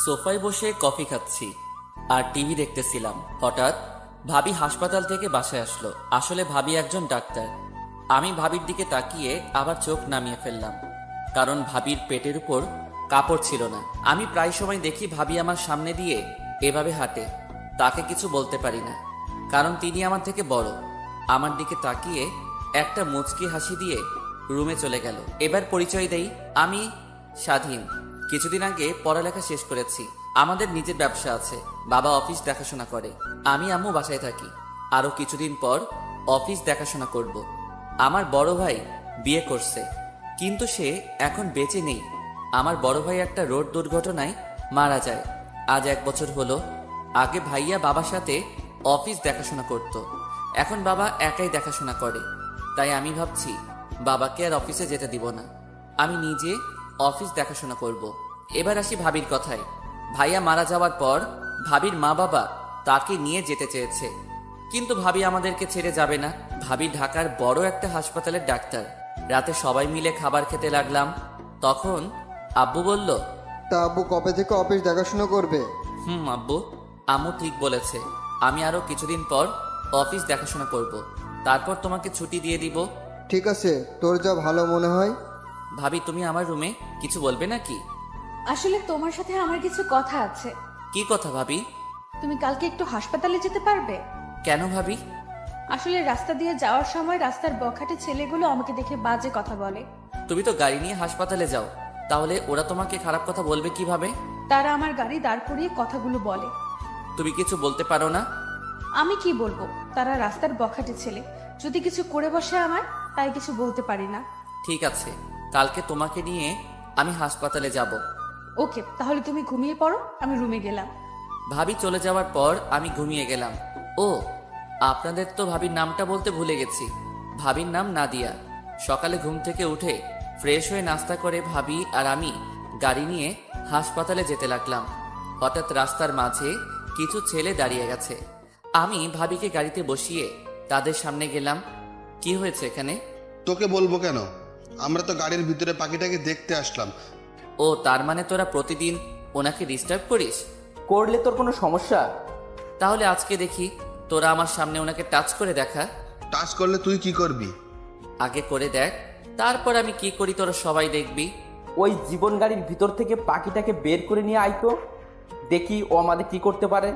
সোফায় বসে কফি খাচ্ছি আর টিভি দেখতেছিলাম। হঠাৎ ভাবি হাসপাতাল থেকে বাসায় আসলো। আসলে ভাবি একজন ডাক্তার। আমি ভাবির দিকে তাকিয়ে আবার চোখ নামিয়ে ফেললাম, কারণ ভাবির পেটের উপর কাপড় ছিল না। আমি প্রায় সময় দেখি ভাবি আমার সামনে দিয়ে এভাবে হাঁটে। তাকে কিছু বলতে পারি না, কারণ তিনি আমার থেকে বড়। আমার দিকে তাকিয়ে একটা মুচকি হাসি দিয়ে রুমে চলে গেল। এবার পরিচয় দেই, আমি স্বাধীন। কিছুদিন আগে পড়ালেখা শেষ করেছি। আমাদের নিজের ব্যবসা আছে। বাবা অফিস দেখাশোনা করে, আমি আম্মু বাসায় থাকি। আরো কিছুদিন পর অফিস দেখাশোনা করব। আমার বড় ভাই বিয়ে করছে, কিন্তু সে এখন বেঁচে নেই। আমার বড় ভাই একটা রোড দুর্ঘটনায় মারা যায়। আজ 1 বছর হলো। আগে ভাইয়া বাবার সাথে অফিস দেখাশোনা করত, এখন বাবা একাই দেখাশোনা করে। তাই আমি ভাবছি বাবাকে আর অফিসে যেতে দিব না, আমি নিজে অফিস দেখাশোনা করব। এবার আসি ভাবির কথায়। ভাইয়া মারা যাওয়ার পর ভাবির মা বাবা তাকে নিয়ে যেতে চেয়েছে, কিন্তু ভাবি আমাদেরকে ছেড়ে যাবে না। ভাবি ঢাকার বড় একটা হাসপাতালের ডাক্তার। রাতে সবাই মিলে খাবার খেতে লাগলাম, তখন আব্বু বলল, তা আব্বু কবে থেকে অফিস দেখাশোনা করবে? আব্বু, আম্মু ঠিক বলেছে। আমি আরো কিছুদিন পর অফিস দেখাশোনা করব, তারপর তোমাকে ছুটি দিয়ে দিব। ঠিক আছে, তোর যা ভালো মনে হয়। ভাবি, তুমি আমার রুমে কিছু বলবে নাকি? আসলে তোমার সাথে আমার কিছু কথা আছে। কি কথা ভাবি? তুমি কালকে একটু হাসপাতালে যেতে পারবে? কেন ভাবি? আসলে রাস্তা দিয়ে যাওয়ার সময় রাস্তার বখাটে ছেলেগুলো আমাকে দেখে বাজে কথা বলে। তুমি তো গাড়ি নিয়ে হাসপাতালে যাও, তাহলে ওরা তোমাকে খারাপ কথা বলবে কিভাবে? তারা আমার গাড়ি দাঁড় করিয়ে কথাগুলো বলে। তুমি কিছু বলতে পারো না? আমি কি বলবো? তারা রাস্তার বখাটে ছেলে, যদি কিছু করে বসে আমার, তাই কিছু বলতে পারি না। ঠিক আছে, কালকে তোমাকে নিয়ে আমি হাসপাতালে যাব। ওকে, তাহলে তুমি ঘুমিয়ে পড়ো, আমি রুমে গেলাম। ভাবি চলে যাওয়ার পর আমি ঘুমিয়ে গেলাম। ও, আপনাদের তো ভাবির নামটা বলতে ভুলে গেছি। ভাবির নাম নাদিয়া। সকালে ঘুম থেকে উঠে ফ্রেশ হয়ে নাস্তা করে ভাবি আর আমি গাড়ি নিয়ে হাসপাতালে যেতে লাগলাম। হঠাৎ রাস্তার মাঝে কিছু ছেলে দাঁড়িয়ে গেছে। আমি ভাবিকে গাড়িতে বসিয়ে তাদের সামনে গেলাম। কি হয়েছে এখানে? তোকে বলবো কেন, আমরা তো গাড়ির ভিতরে পাখিটাকে দেখতে আসলাম। ও, তার মানে তোরা প্রতিদিন ওনাকে ডিস্টার্ব করিস? করলে তোর কোনো সমস্যা? তাহলে আজকে দেখি তোরা আমার সামনে ওনাকে টাচ করে দেখা। টাচ করলে তুই কি করবি? আগে করে দেখ, তারপর আমি কি করি তোরা সবাই দেখবি। ওই জীবন গাড়ির ভিতর থেকে পাখিটাকে বের করে নিয়ে আইতো, দেখি ও আমাদের কি করতে পারে।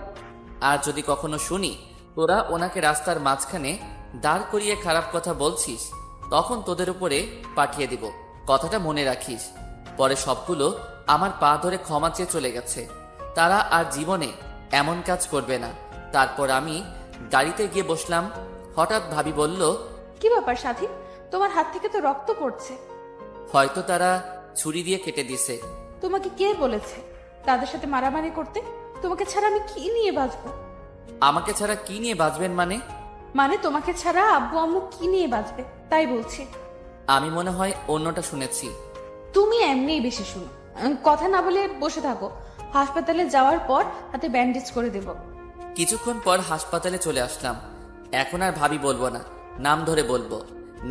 আর যদি কখনো শুনি তোরা ওনাকে রাস্তার মাঝখানে দাঁড় করিয়ে খারাপ কথা বলছিস, তখন তোদের উপরে পাঠিয়ে দিব। কথাটা মনে রাখিস। পরে সবগুলো আমার পা ধরে ক্ষমা চেয়ে চলে গেছে। তারা আর জীবনে এমন কাজ করবে না। তারপর আমি গাড়িতে গিয়ে বসলাম। হঠাৎ ভাবি বলল, কি ব্যাপার সাথী, তোমার হাত থেকে তো রক্ত পড়ছে। হয়তো তারা ছুরি দিয়ে কেটে দিছে। তোমাকে কে বলেছে তাদের সাথে মারামারি করতে? তোমাকে ছাড়া আমি কি নিয়ে বাঁচবো? আমাকে ছাড়া কি নিয়ে বাঁচবেন মানে? মানে তোমাকে ছাড়া আব্বু আম্মু কি নিয়ে বাঁচবে, তাই বলছি। আমি মনে হয় অন্যটা শুনেছি। তুমি এমনিই বেশি শুনো। কথা না বলে বসে থাকো, হাসপাতালে যাওয়ার পর হাতে ব্যান্ডেজ করে দেব। কিছুক্ষণ পর হাসপাতালে চলে আসলাম। এখন আর ভাবি বলবো না, নাম ধরে বলবো।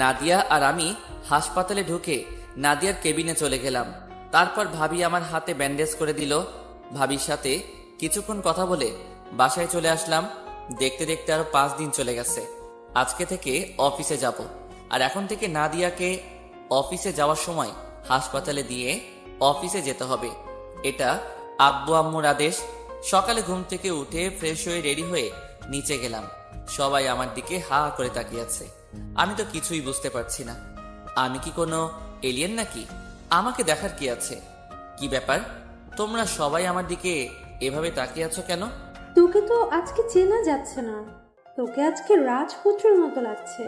নাদিয়া আর আমি হাসপাতালে ঢুকে নাদিয়ার কেবিনে চলে গেলাম। তারপর ভাবি আমার হাতে ব্যান্ডেজ করে দিল। ভাবির সাথে কিছুক্ষণ কথা বলে বাসায় চলে আসলাম। দেখতে দেখতে আরো 5 দিন চলে গেছে। আজকে থেকে অফিসে যাব, আর এখন থেকে নাদিয়াকে অফিসে যাওয়ার সময় হাসপাতালে দিয়ে অফিসে যেতে হবে। এটা আব্বু আম্মুর আদেশ। সকালে ঘুম থেকে উঠে ফ্রেশ হয়ে রেডি হয়ে নিচে গেলাম। সবাই আমার দিকে হা হা করে তাকিয়ে আছে। আমি তো কিছুই বুঝতে পারছি না। আমি কি কোনো এলিয়েন নাকি? আমাকে দেখার কি আছে? কি ব্যাপার, তোমরা সবাই আমার দিকে এভাবে তাকিয়ে আছো কেন? তোকে তো আজকে চেনা যাচ্ছে না, তোকে আজকে রাজপুত্রের মতো লাগছে।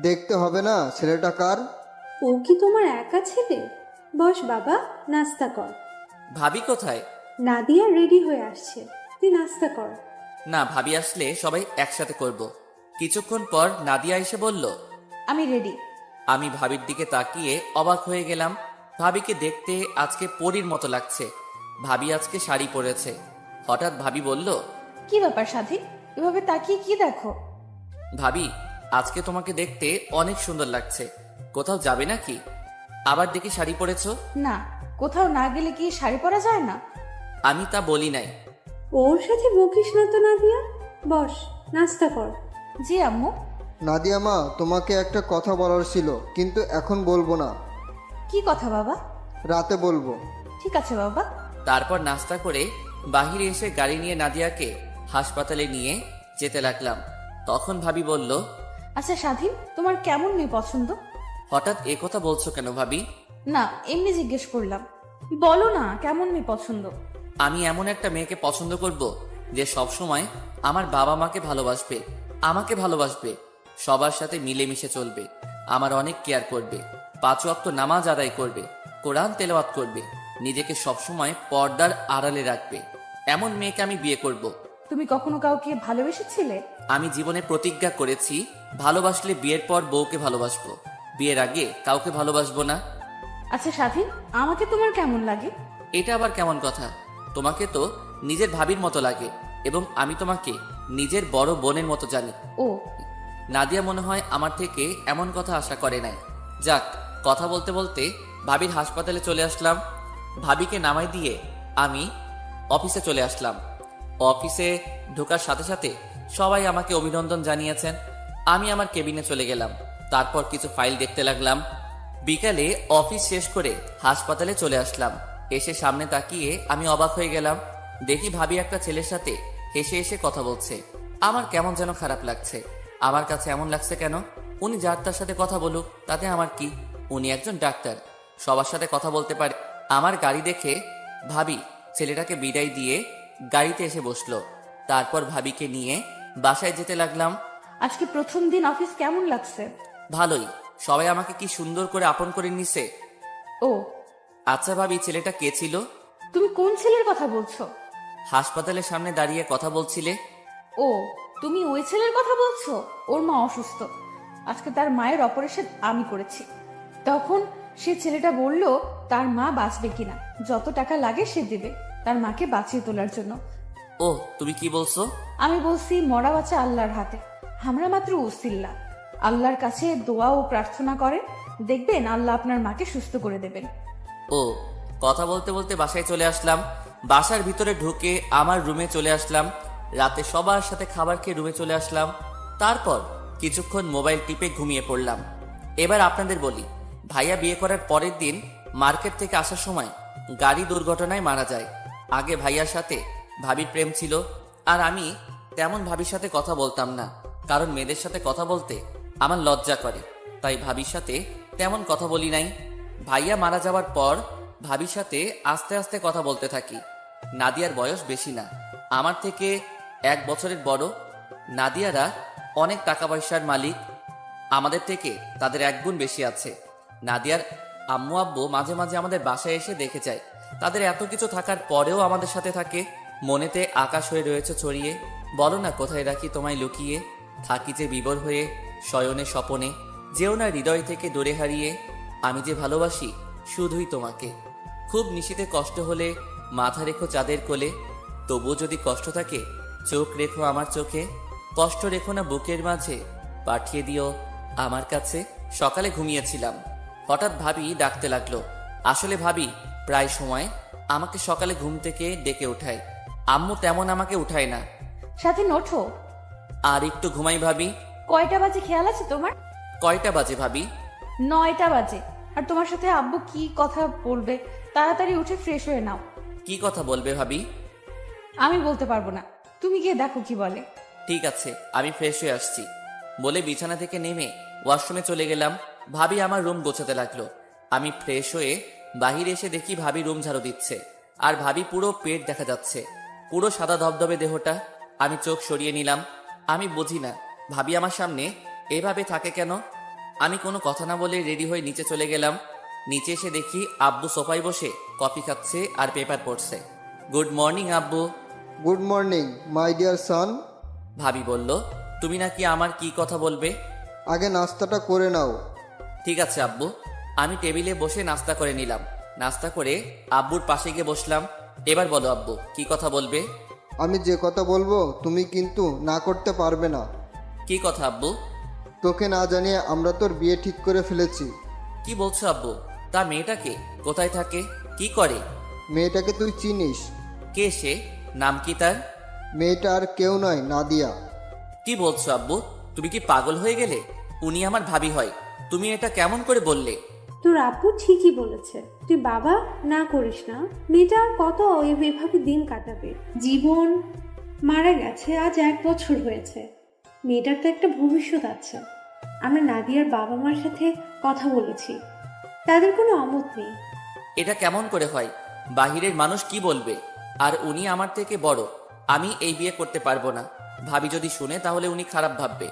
দেখতে হবে না ছেলেটা কার? ও কি তোমার একা ছেলে? বস বাবা, নাস্তা কর। ভাবি কোথায়? নাদিয়া রেডি হয়ে আসছে, তুই নাস্তা কর। না, ভাবি আসলে সবাই একসাথে করব। কিছুক্ষণ পর নাদিয়া এসে বলল, আমি রেডি। আমি ভাবির দিকে তাকিয়ে অবাক হয়ে গেলাম। ভাবিকে দেখতে আজকে পরীর মতো লাগছে। ভাবি আজকে শাড়ি পরেছে। হঠাৎ ভাবি বলল, কি ব্যাপার সাথী, এভাবে তাকিয়ে কি দেখো? ভাবি, আজকে তোমাকে দেখতে অনেক সুন্দর লাগছে। কোথাও যাবে নাকি? আবার দেখি শাড়ি পরেছো। না, কোথাও না গেলে কি শাড়ি পরা যায় না? আমি তা বলি নাই। ওর সাথে বকিস না তো নাদিয়া, বস নাস্তা কর। জি আম্মু। নাদিয়া মা, তোমাকে একটা কথা বলার ছিল, কিন্তু এখন বলবো না, কি কথা বাবা? রাতে বলবো। ঠিক আছে বাবা। তারপর নাস্তা করে বাহিরে এসে গাড়ি নিয়ে নাদিয়াকে হাসপাতালে নিয়ে যেতে লাগলাম। তখন ভাবি বলল, আচ্ছা স্বাধীন, তোমার কেমন মেয়ে পছন্দ? হঠাৎ এ কথা বলছো কেন ভাবি? না, এমনি জিজ্ঞেস করলাম। বলো না, কেমন মেয়ে পছন্দ? আমি এমন একটা মেয়েকে পছন্দ করব যে সবসময় আমার বাবা মাকে ভালোবাসবে, আমাকে ভালোবাসবে, সবার সাথে মিলেমিশে চলবে, আমার অনেক কেয়ার করবে, 5 ওয়াক্ত নামাজ আদায় করবে, কোরআন তেলাওয়াত করবে, নিজেকে সবসময় পর্দার আড়ালে রাখবে। এমন মেয়েকে আমি বিয়ে করব। তুমি কখনো কাউকে ভালোবেসেছিলে? আমি জীবনে প্রতিজ্ঞা করেছি, ভালোবাসলে বিয়ের পর বউকে ভালোবাসবো, বিয়ের আগে কাউকে ভালোবাসবো না। আচ্ছা স্বাধীন, আমাকে তোমার কেমন লাগে? এটা আবার কেমন কথা? তোমাকে তো নিজের ভাবির মতো লাগে এবং আমি তোমাকে নিজের বড় বোনের মতো জানি। ও, নাদিয়া মনে হয় আমার থেকে এমন কথা আশা করে নাই। যাক, কথা বলতে বলতে ভাবির হাসপাতালে চলে আসলাম। ভাবিকে নামাই দিয়ে আমি অফিসে চলে আসলাম। অফিসে ঢোকার সাথে সাথে সবাই আমাকে অভিনন্দন জানিয়েছেন। আমি আমার কেবিনে চলে গেলাম। তারপর কিছু ফাইল দেখতে লাগলাম। বিকালে অফিস শেষ করে হাসপাতালে চলে আসলাম। এসে সামনে তাকিয়ে আমি অবাক হয়ে গেলাম। দেখি ভাবি একটা ছেলের সাথে হেসে হেসে কথা বলছে। আমার কেমন যেন খারাপ লাগছে। আমার কাছে এমন লাগছে কেন? উনি যার তার সাথে কথা বলুক, তাতে আমার কি? উনি একজন ডাক্তার, সবার সাথে কথা বলতে পারে। আমার গাড়ি দেখে ভাবি ছেলেটাকে বিদায় দিয়ে গাড়িতে এসে বসলো। তারপর ভাবিকে নিয়ে বাসায় যেতে লাগলাম। আজকে প্রথম দিন অফিস কেমন লাগছে? ভালোই, সবাই আমাকে কি সুন্দর করে আপন করে নিছে। ও, আচ্ছা ভাবি, ছেলেটা কে ছিল? তুমি কোন ছেলের কথা বলছো? হাসপাতালের সামনে দাঁড়িয়ে কথা বলছিলে। ও, তুমি ওই ছেলের কথা বলছো? ওর মা অসুস্থ, আজকে তার মায়ের অপারেশন আমি করেছি। তখন সে ছেলেটা বলল তার মা বাঁচবে কিনা, যত টাকা লাগে সে দেবে তার মাকে বাঁচিয়ে তোলার জন্য। ও, তুমি কি বলছো? আমি বলছি মরা বাঁচা আল্লাহর হাতে, আমরা মাত্র উসিল্লা। আল্লাহর কাছে দোয়া ও প্রার্থনা করেন, দেখবেন আল্লাহ আপনার মাকে সুস্থ করে দেবেন। ও, কথা বলতে বলতে বাসায় চলে আসলাম। বাসার ভিতরে ঢুকে আমার রুমে চলে আসলাম। রাতে সবার সাথে খাবার খেয়ে রুমে চলে আসলাম। তারপর কিছুক্ষণ মোবাইল টিপে ঘুমিয়ে পড়লাম। এবার আপনাদের বলি, ভাইয়া বিয়ে করার পরের দিন মার্কেট থেকে আসার সময় গাড়ি দুর্ঘটনায় মারা যায়। আগে ভাইয়ার সাথে ভাবির প্রেম ছিল, আর আমি তেমন ভাবির সাথে কথা বলতাম না, কারণ মেয়েদের সাথে কথা বলতে আমার লজ্জা করে, তাই ভাবির সাথে তেমন কথা বলি নাই। ভাইয়া মারা যাওয়ার পর ভাবির সাথে আস্তে আস্তে কথা বলতে থাকি। নাদিয়ার বয়স বেশি না, আমার থেকে 1 বছরের বড়। নাদিয়ারা অনেক টাকা পয়সার মালিক, আমাদের থেকে তাদের 1 গুণ বেশি আছে। নাদিয়ার আম্মু আব্বু মাঝে মাঝে আমাদের বাসায় এসে দেখে যায়। তাদের এত কিছু থাকার পরেও আমাদের সাথে থাকে। মনেতে আকাশ হয়ে রয়েছে ছড়িয়ে, বলো না কোথায় রাখি তোমায় লুকিয়ে, থাকি যে বিবর হয়ে শয়নে স্বপনে, যেও না হৃদয় থেকে দূরে হারিয়ে, আমি যে ভালোবাসি শুধুই তোমাকে। খুব নিশীতে কষ্ট হলে মাথা রেখো চাঁদের কোলে, তবুও যদি কষ্ট থাকে চোখ রেখো আমার চোখে, কষ্ট রেখো না বুকের মাঝে, পাঠিয়ে দিও আমার কাছে। সকালে ঘুমিয়েছিলাম, হঠাৎ ভাবি ডাকতে লাগলো। আসলে ভাবি প্রায় সময় আমাকে সকালে ঘুম থেকে ডেকে ওঠায়। আম্মু তেমন আমাকে উঠায় না। স্বাধীন ওঠো। আর একটু ঘুমাই ভাবি। কয়টা বাজে খেয়াল আছে তোমার? কয়টা বাজে ভাবি? 9টা বাজে। আর তোমার সাথে আব্বু কি কথা বলবে, তাড়াতাড়ি উঠে ফ্রেশ হয়ে নাও। কি কথা বলবে ভাবি? আমি বলতে পারবো না, তুমি গিয়ে দেখো কি বলে। ঠিক আছে, আমি ফ্রেশ হয়ে আসছি বলে বিছানা থেকে নেমে ওয়াশরুমে চলে গেলাম। ভাবি আমার রুম গোছাতে লাগলো। আমি ফ্রেশ হয়ে বাহিরে এসে দেখি ভাবি রুম ঝাড়ু দিচ্ছে, আর ভাবি পুরো পেট দেখা যাচ্ছে, পুরো সাদা ধবধবে দেহটা। আমি চোখ সরিয়ে নিলাম। আমি বুঝি না ভাবি আমার সামনে এভাবে থাকে কেন। আমি কোনো কথা না বলে রেডি হয়ে নিচে চলে গেলাম। নিচে এসে দেখি আব্বু সোফায় বসে কফি খাচ্ছে আর পেপার পড়ছে। গুড মর্নিং আব্বু। Good morning my dear son. ভাবি বলল, তুমি নাকি আমার কি কথা বলবে? আগে নাস্তাটা করে নাও। ঠিক আছে আব্বু। আমি টেবিলে বসে নাস্তা করে নিলাম। নাস্তা করে আব্বুর পাশে গিয়ে বসলাম। এবার বলো আব্বু, কি কথা বলবে? আমি যে কথা বলবো তুমি কিন্তু না করতে পারবে না। কি কথা আব্বু? তোকে না জানিয়ে আমরা তোর বিয়ে ঠিক করে ফেলেছি। কি বলছো আব্বু? তা মেয়েটাকে কোথায় থাকে, কি করে? মেয়েটাকে তুই চিনিস? কে সে? নাম কি তার? মেয়েটা আর কেউ নয়, নাদিয়া। কি বলছো আব্বু? তুমি কি পাগল হয়ে গেলে? উনি আমার ভাবি হয়। তুমি এটা কেমন করে বললে? তোর আব্বু ঠিকই বলেছে, তুই বাবা না করিস না। মেয়েটা আর কত এভাবে দিন কাটাবে? জীবন মারা গেছে, আজ 1 বছর হয়েছে। মেয়েটার তো একটা ভবিষ্যৎ আছে। আমরা নাদিয়ার বাবা মার সাথে কথা বলেছি, তাদের কোনো অমত নেই। এটা কেমন করে হয়? বাহিরের মানুষ কি বলবে? আর উনি আমার থেকে বড়। আমি এই বিয়ে করতে পারবো না। ভাবি যদি শুনে তাহলে উনি খারাপ ভাববে।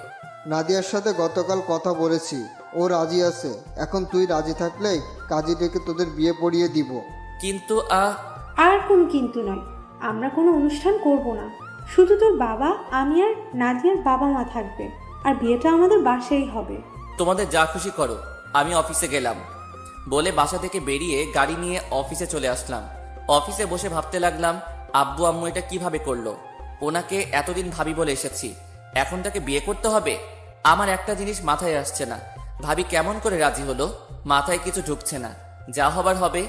নাদিয়ার সাথে গতকাল কথা বলেছি, ও রাজি আছে। এখন তুই রাজি থাকলেই কাজী ডেকে তোদের বিয়ে পড়িয়ে দিব। কিন্তু আর কোনো কিন্তু নয়, আমরা কোনো অনুষ্ঠান করব না। শুধু তোর বাবা, আমি আর নাদিয়ার বাবা মা থাকবে, আর বিয়েটা আমাদের বাসায় হবে। তোমাদের যা খুশি করো, আমি অফিসে গেলাম বলে বাসা থেকে বেরিয়ে গাড়ি নিয়ে অফিসে চলে আসলাম। অফিসে বসে ভাবতে লাগলাম, আব্বু আম্মু এটা কিভাবে করলো? ওনাকে এতদিন ভাবি বলে এসেছি, এখন তাকে বিয়ে করতে হবে? আমার একটা জিনিস মাথায় আসছে না, ভাবি কেমন করে রাজি হলো? মাথায় কিছু ঢুকছে না। যা হবার হবে।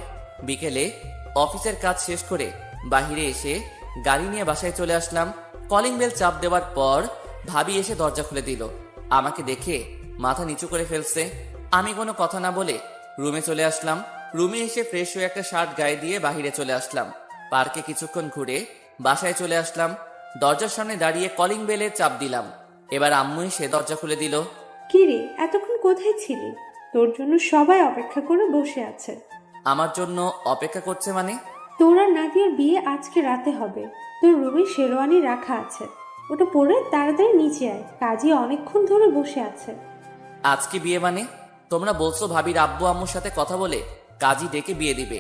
বিকেলে অফিসের কাজ শেষ করে বাহিরে এসে গাড়ি নিয়ে বাসায় চলে আসলাম। কলিং বেল চাপ দেওয়ার পর ভাবি এসে দরজা খুলে দিল। আমাকে দেখে মাথা নিচু করে ফেলছে। আমি কোনো কথা না বলে রুমে চলে আসলাম। রুমে এসে ফ্রেশ হয়ে একটা শার্ট গায়ে দিয়ে বাহিরে চলে আসলাম। পার্কে কিছুক্ষণ ঘুরে বাসায় চলে আসলাম। দরজার সামনে দাঁড়িয়ে কলিং বেলে চাপ দিলাম। এবার আম্মু এসে দরজা খুলে দিল। কি রে, এতক্ষণ কোথায় ছিলি? তোর জন্য সবাই অপেক্ষা করে বসে আছে। আমার জন্য অপেক্ষা করছে মানে? তোর আর নাদিয়ার বিয়ে আজকে রাতে হবে। তোর রুমে শেরওয়ানি রাখা আছে, ওটা পরে তাড়াতাড়ি নিচে আয়। কাজী অনেকক্ষণ ধরে বসে আছে। আজকে বিয়ে মানে? তোমরা বলছো ভাবির আব্বু আম্মুর সাথে কথা বলে কাজী ডেকে বিয়ে দিবে।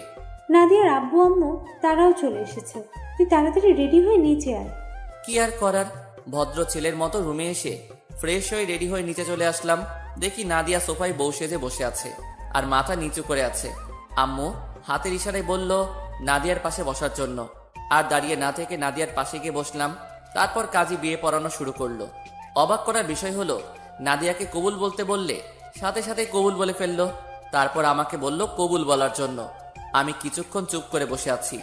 নাদিয়ার আব্বু আম্মু তারাও চলে এসেছে, তুই তাড়াতাড়ি রেডি হয়ে নিচে আয়। কি আর করার, ভদ্র ছেলের মতো রুমে এসে ফ্রেশ হয়ে রেডি হয়ে নিচে চলে আসলাম। দেখি নাদিয়া সোফায় বউ সেজে বসে আছে আর মাথা নিচু করে আছে। আম্মু হাতের ইশারায় বলল নাদিয়ার পাশে বসার জন্য। আর দাঁড়িয়ে না থেকে নাদিয়ার পাশে গিয়ে বসলাম। তারপর কাজী বিয়ে পড়ানো শুরু করলো। অবাক করার বিষয় হলো, নাদিয়াকে কবুল বলতে বললে সাথে সাথে কবুল বলে ফেললো। তারপর আমাকে বলল কবুল বলার জন্য। আমি কিছুক্ষণ চুপ করে বসে আছি।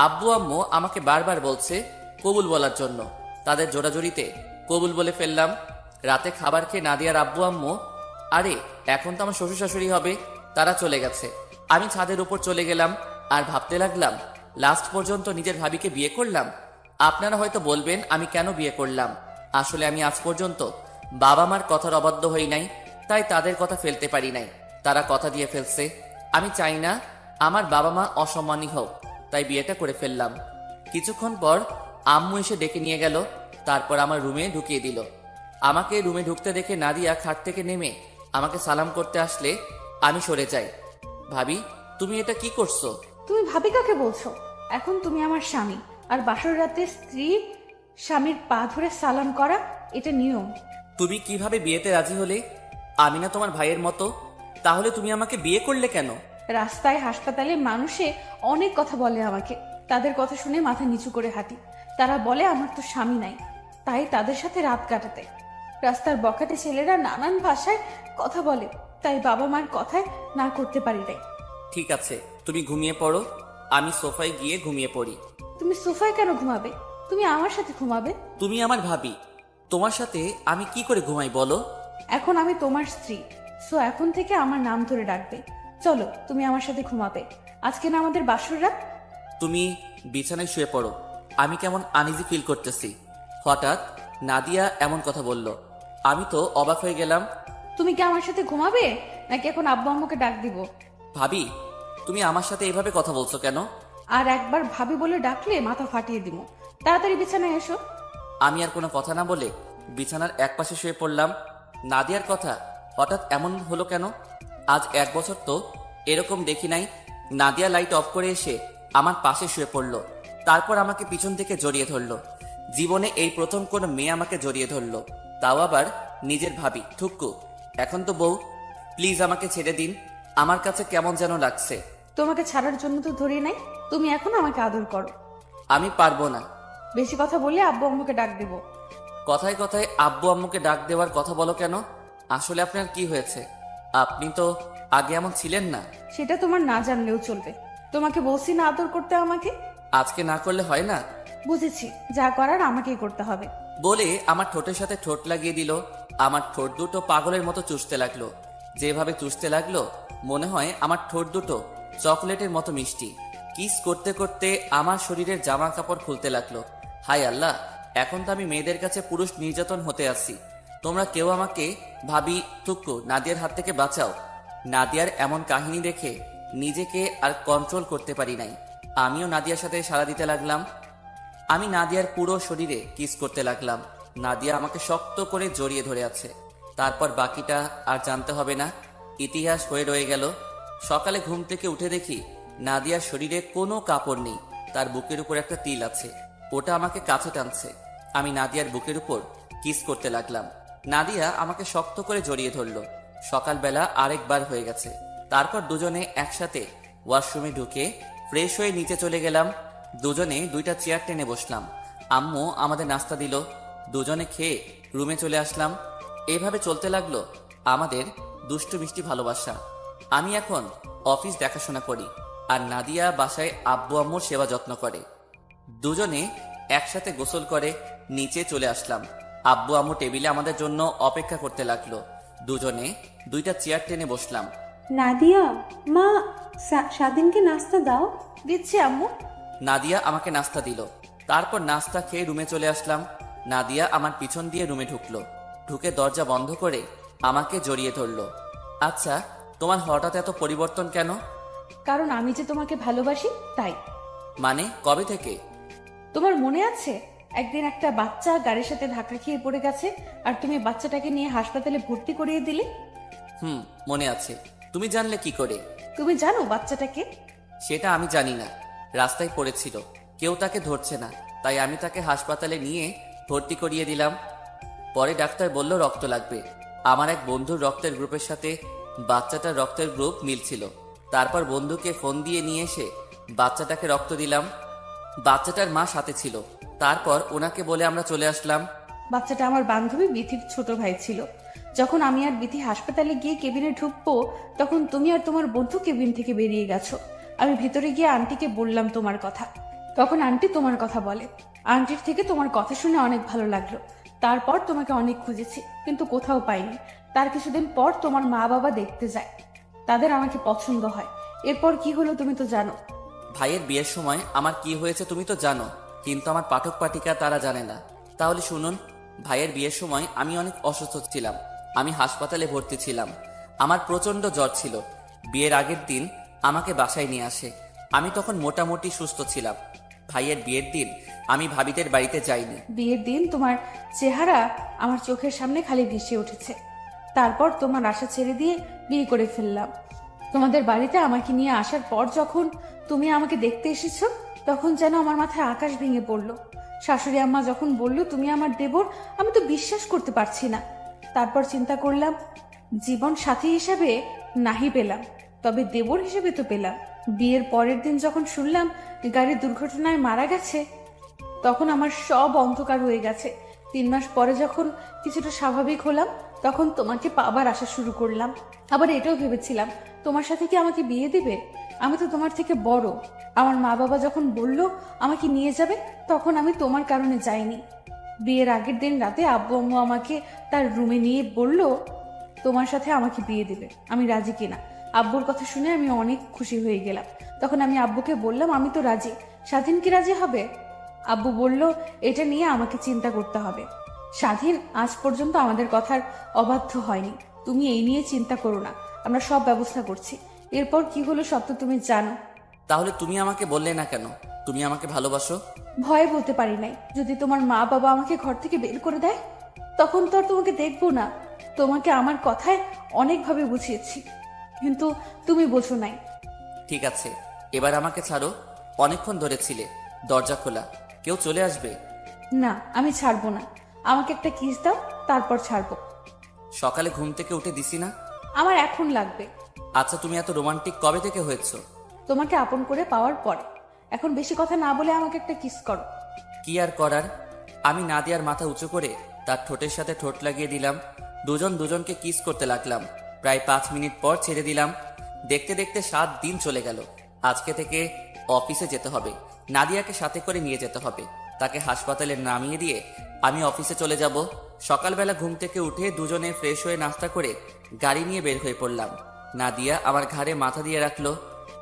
আব্বু আম্মু আমাকে বারবার বলছে কবুল বলার জন্য। তাদের জোড়াজুড়িতে কবুল বলে ফেললাম। রাতে খাবার খেয়ে নাদিয়ার আব্বু আম্মু, আরে এখন তো আমার শ্বশুর শাশুড়ি হবে, তারা চলে গেছে। আমি ছাদের উপর চলে গেলাম আর ভাবতে লাগলাম, লাস্ট পর্যন্ত নিজের ভাবিকে বিয়ে করলাম। আপনারা হয়তো বলবেন আমি কেন বিয়ে করলাম। আসলে আমি আজ পর্যন্ত বাবা মার কথার অবাধ্য হই নাই, তাই তাদের কথা ফেলতে পারি নাই। তারা কথা দিয়ে ফেলছে। আমি চাই না আমার বাবা মা অসম্মানী হোক, তাই বিয়েটা করে ফেললাম। কিছুক্ষণ পর আম্মু এসে ডেকে নিয়ে গেল। তারপর আমার রুমে ঢুকিয়ে দিল। আমাকে রুমে ঢুকতে দেখে নাদিয়া খাট থেকে নেমে আমাকে সালাম করতে আসলে আমি সরে যাই। ভাবি তুমি এটা কি করছো? তুমি ভাবি কাকে বলছো? এখন তুমি আমার স্বামী, আর বাসর রাতে স্ত্রী স্বামীর পা ধরে সালাম করা এটা নিয়ম। তুমি কিভাবে বিয়েতে রাজি হলে? আমি না তোমার ভাইয়ের মতো? তাহলে তুমি আমাকে বিয়ে করলে কেন? রাস্তায় হাসপাতালে মানুষে অনেক কথা বলে আমাকে, তাদের কথা শুনে মাথা নিচু করে হাঁটি। তারা বলে আমার তো স্বামী নাই, তাই তাদের সাথে রাত কাটাতে। রাস্তার বখাটে ছেলেরা নানান ভাষায় কথা বলে, তাই বাবা মার কথায় না করতে পারি নাই। ঠিক আছে, তুমি ঘুমিয়ে পড়ো, আমি সোফায় গিয়ে ঘুমিয়ে পড়ি। তুমি সোফায় কেন ঘুমাবে? তুমি আমার সাথে ঘুমাবে। তুমি আমার ভাবি, তোমার সাথে আমি কি করে ঘুমাই বলো? এখন আমি তোমার স্ত্রী, সো এখন থেকে আমার নাম ধরে ডাকবে। চলো তুমি আমার সাথে ঘুমাবে। আজকে না আমাদের বাসর রাত। তুমি বিছানায় শুয়ে পড়ো, আমি কেমন আনইজি ফিল করতেছি। হঠাৎ নাদিয়া এমন কথা বলল। আমি তো অবাক হয়ে গেলাম। তুমি কি আমার সাথে ঘুমাবে, নাকি এখন আব্বু আম্মুকে ডাক দিব? ভাবি তুমি আমার সাথে এভাবে কথা বলছো কেন? আর একবার ভাবি বলে ডাকলে মাথা ফাটিয়ে দিব। তাড়াতাড়ি বিছানায় এসো। আমি আর কোনো কথা না বলে বিছানার একপাশে শুয়ে পড়লাম। নাদিয়ার কথা হঠাৎ এমন হলো কেন? আজ 1 বছর তো এরকম দেখি নাই। নাদিয়া লাইট অফ করে এসে আমার পাশে শুয়ে পড়লো। তারপর আমাকে পিছন থেকে জড়িয়ে ধরলো। জীবনে এই প্রথম কোনো মেয়ে আমাকে জড়িয়ে ধরলো, তাও আবার নিজের ভাবি। থুক্কু, এখন তো বউ, প্লিজ আমাকে ছেড়ে দিন। আমার কাছে কেমন যেন লাগছে। তোমাকে ছাড়ার জন্য তো ধরি নাই, তুমি এখন আমাকে আদর করো। আমি পারবো না। বেশি কথা বললে আব্বু আম্মুকে ডাক দেব। কথায় কথায় আব্বু আম্মুকে ডাক দেওয়ার কথা বলো কেন? আসলে আপনার কি হয়েছে? আপনি তো আগে এমন ছিলেন না। সেটা তোমার না জানলেও চলবে। তোমাকে বলছি না আদর করতে আমাকে। আজকে না করলে হয় না? বুঝেছি, যা করার আমাকেই করতে হবে। বলে আমার ঠোঁটের সাথে ঠোঁট লাগিয়ে দিল। আমার ঠোঁট দুটো পাগলের মতো চুষতে লাগলো। যেভাবে চুষতে লাগলো মনে হয় আমার ঠোঁট দুটো চকলেটের মতো মিষ্টি। কিস করতে করতে আমার শরীরের জামা কাপড় খুলতে লাগলো। হায় আল্লাহ, এখন তো আমি মেয়েদের কাছে পুরুষ নির্যাতন হতে আসছি। তোমরা কেউ আমাকে ভাবি টুকু নাদিয়ার হাত থেকে বাঁচাও। নাদিয়ার এমন কাহিনী দেখে নিজেকে আর কন্ট্রোল করতে পারি নাই। আমিও নাদিয়ার সাথে সাড়া দিতে লাগলাম। আমি নাদিয়ার পুরো শরীরে কিস করতে লাগলাম। নাদিয়া আমাকে শক্ত করে জড়িয়ে ধরে আছে। তারপর বাকিটা আর জানতে হবে না, ইতিহাস হয়ে রয়ে গেল। সকালে ঘুম থেকে উঠে দেখি নাদিয়ার শরীরে কোনো কাপড় নেই, তার বুকের উপর একটা তিল আছে। ওটা আমাকে কাছে টানছে। আমি নাদিয়ার বুকের উপর কিস করতে লাগলাম। নাদিয়া আমাকে শক্ত করে জড়িয়ে ধরলো। সকালবেলা আরেকবার হয়ে গেছে। তারপর দুজনে একসাথে ওয়াশরুমে ঢুকে ফ্রেশ হয়ে নিচে চলে গেলাম। দুজনে দুইটা চেয়ার টেনে বসলাম। আম্মু আমাদের নাস্তা দিল। দুজনে খেয়ে রুমে চলে আসলাম। এভাবে চলতে লাগলো আমাদের দুষ্টু মিষ্টি ভালোবাসা। আমি এখন অফিস দেখাশোনা করি আর নাদিয়া বাসায় আব্বু আম্মুর সেবা যত্ন করে। দুজনে একসাথে গোসল করে নিচে চলে আসলাম। আব্বু আম্মু টেবিলে আমাদের জন্য অপেক্ষা করতে লাগলো। দুজনে দুইটা চেয়ার টেনে বসলাম। নাদিয়া, মা স্বাধীনকে নাস্তা দাও। দিচ্ছি আম্মু। নাদিয়া আমাকে নাস্তা দিল। তারপর নাস্তা খেয়ে রুমে চলে আসলাম। নাদিয়া আমার পিছন দিয়ে রুমে ঢুকলো। ঢুকে দরজা বন্ধ করে আমাকে জড়িয়ে ধরলো। আচ্ছা, তোমার হঠাৎ এত পরিবর্তন কেন? কারণ আমি যে তোমাকে ভালোবাসি তাই। মানে কবে থেকে? তোমার মনে আছে একদিন একটা বাচ্চা গাড়ির সাথে ধাক্কা খেয়ে পড়ে গেছে আর তুমি বাচ্চাটাকে নিয়ে হাসপাতালে ভর্তি করিয়ে দিলে? মনে আছে। তুমি জানলে কি করে? তুমি জানো বাচ্চাটাকে? সেটা আমি জানি না। রাস্তায় পড়েছিল, কেউ তাকে ধরছে না, তাই আমি তাকে হাসপাতালে নিয়ে ভর্তি করিয়ে দিলাম। পরে ডাক্তার বলল রক্ত লাগবে। আমার এক বন্ধুর রক্তের গ্রুপের সাথে বাচ্চাটার রক্তের গ্রুপ মিলছিল। তারপর বন্ধুকে ফোন দিয়ে নিয়ে এসে বাচ্চাটাকে রক্ত দিলাম। বাচ্চাটার মা সাথে ছিল। তারপর ওনাকে বলে আমরা চলে আসলাম। বাচ্চাটা আমার বান্ধবী বিথির ছোট ভাই ছিল। যখন আমি আর বিথি হাসপাতালে গিয়ে কেবিনে ঢুকবো তখন তুমি আর তোমার বন্ধু কেবিন থেকে বেরিয়ে গেছো। আমি ভিতরে গিয়ে আন্টিকে বললাম তোমার কথা। তখন আন্টি তোমার কথা বলে। আন্টির থেকে তোমার কথা শুনে অনেক ভালো লাগলো। তারপর তোমাকে অনেক খুঁজেছি কিন্তু কোথাও পাইনি। তার কিছুদিন পর তোমার মা বাবা দেখতে যায়, তাদের আমাকে পছন্দ হয়। এরপর কি হলো তুমি তো জানো। ভাইয়ের বিয়ের সময় আমার কি হয়েছে তুমি তো জানো, কিন্তু আমার পাঠক পাঠিকা তারা জানে না। তাহলে শুনুন, ভাইয়ের বিয়ের সময় আমি অনেক অসুস্থ ছিলাম। আমি হাসপাতালে ভর্তি ছিলাম। আমার প্রচন্ড জ্বর ছিল। বিয়ের আগের দিন আমাকে বাসায় নিয়ে আসে। আমি তখন মোটামুটি সুস্থ ছিলাম। ভাইয়ের বিয়ের দিন আমি ভাবিদের বাড়িতে যাইনি। বিয়ের দিন তোমার চেহারা আমার চোখের সামনে খালি ভেসে উঠেছে। তারপর তোমার আশা ছেড়ে দিয়ে বিয়ে করে ফেললাম। তোমাদের বাড়িতে আমাকে নিয়ে আসার পর যখন তুমি আমাকে দেখতে এসেছো তখন যেন আমার মাথায় আকাশ ভেঙে পড়লো। শাশুড়ি আম্মা যখন বললো তুমি আমার দেবর, আমি তো বিশ্বাস করতে পারছি না। তারপর চিন্তা করলাম জীবন সাথী হিসাবে নাহি পেলাম, তবে দেবর হিসেবে তো পেলাম। বিয়ের পরের দিন যখন শুনলাম গাড়ির দুর্ঘটনায় মারা গেছে তখন আমার সব অন্ধকার হয়ে গেছে। 3 মাস পরে যখন কিছুটা স্বাভাবিক হলাম তখন তোমাকে পাবার আশা শুরু করলাম। আবার এটাও ভেবেছিলাম তোমার সাথে কি আমাকে বিয়ে দিবে। আমি তো তোমার থেকে বড়। আমার মা বাবা যখন বলল আমাকে নিয়ে যাবে তখন আমি তোমার কারণে যাইনি। বিয়ের আগের দিন রাতে আব্বু আম্মু আমাকে তার রুমে নিয়ে বলল তোমার সাথে আমাকে বিয়ে দিবে। আমি রাজি কিনা। আব্বুর কথা শুনে আমি অনেক খুশি হয়ে গেলাম। তখন আমি আব্বুকে বললাম আমি তো রাজি, স্বাধীন কি রাজি হবে? আব্বু বলল এটা নিয়ে আমাকে চিন্তা করতে হবে। স্বাধীন আজ পর্যন্ত আমাদের কথার অবাধ্য হয়নি। তুমি এই নিয়ে চিন্তা করো না, আমরা সব ব্যবস্থা করছি। এরপর কি হলো সব তো তুমি জানো। তাহলে তুমি আমাকে বললে না কেন তুমি আমাকে ভালোবাসো? ভয়ে বলতে পারি নাই। যদি তোমার মা বাবা আমাকে ঘর থেকে বের করে দেয় তখন তো আর তোমাকে দেখবো না। তোমাকে আমার কথায় অনেকভাবে বুঝিয়েছি কিন্তু তুমি বোঝো নাই। ঠিক আছে, এবার আমাকে ছাড়ো। অনেকক্ষণ ধরে ছিলে। দরজা খোলা, কেউ চলে আসবে। না, আমি ছাড়বো না। আমাকে একটা কিস দাও, তারপর ছাড়বো। সকালে ঘুম থেকে উঠে দিছি না? আমার এখন লাগবে। আচ্ছা, তুমি এত রোমান্টিক কবে থেকে হয়েছো? তোমাকে আপন করে পাওয়ার পরে। এখন বেশি কথা না বলে আমাকে একটা কিস করো। কি আর করার। আমি নাদিয়ার মাথা উঁচু করে তার ঠোঁটের সাথে ঠোঁট লাগিয়ে দিলাম। দুজন দুজনকে কিস করতে লাগলাম। প্রায় 5 মিনিট পর ছেড়ে দিলাম। দেখতে দেখতে 7 দিন চলে গেল। আজকে থেকে অফিসে যেতে হবে। নাদিয়াকে সাথে করে নিয়ে যেতে হবে। তাকে হাসপাতালে নামিয়ে দিয়ে আমি অফিসে চলে যাব। সকালবেলা ঘুম থেকে উঠে দুজনে ফ্রেশ হয়ে নাস্তা করে গাড়ি নিয়ে বের হয়ে পড়লাম। নাদিয়া আমার ঘাড়ে মাথা দিয়ে রাখলো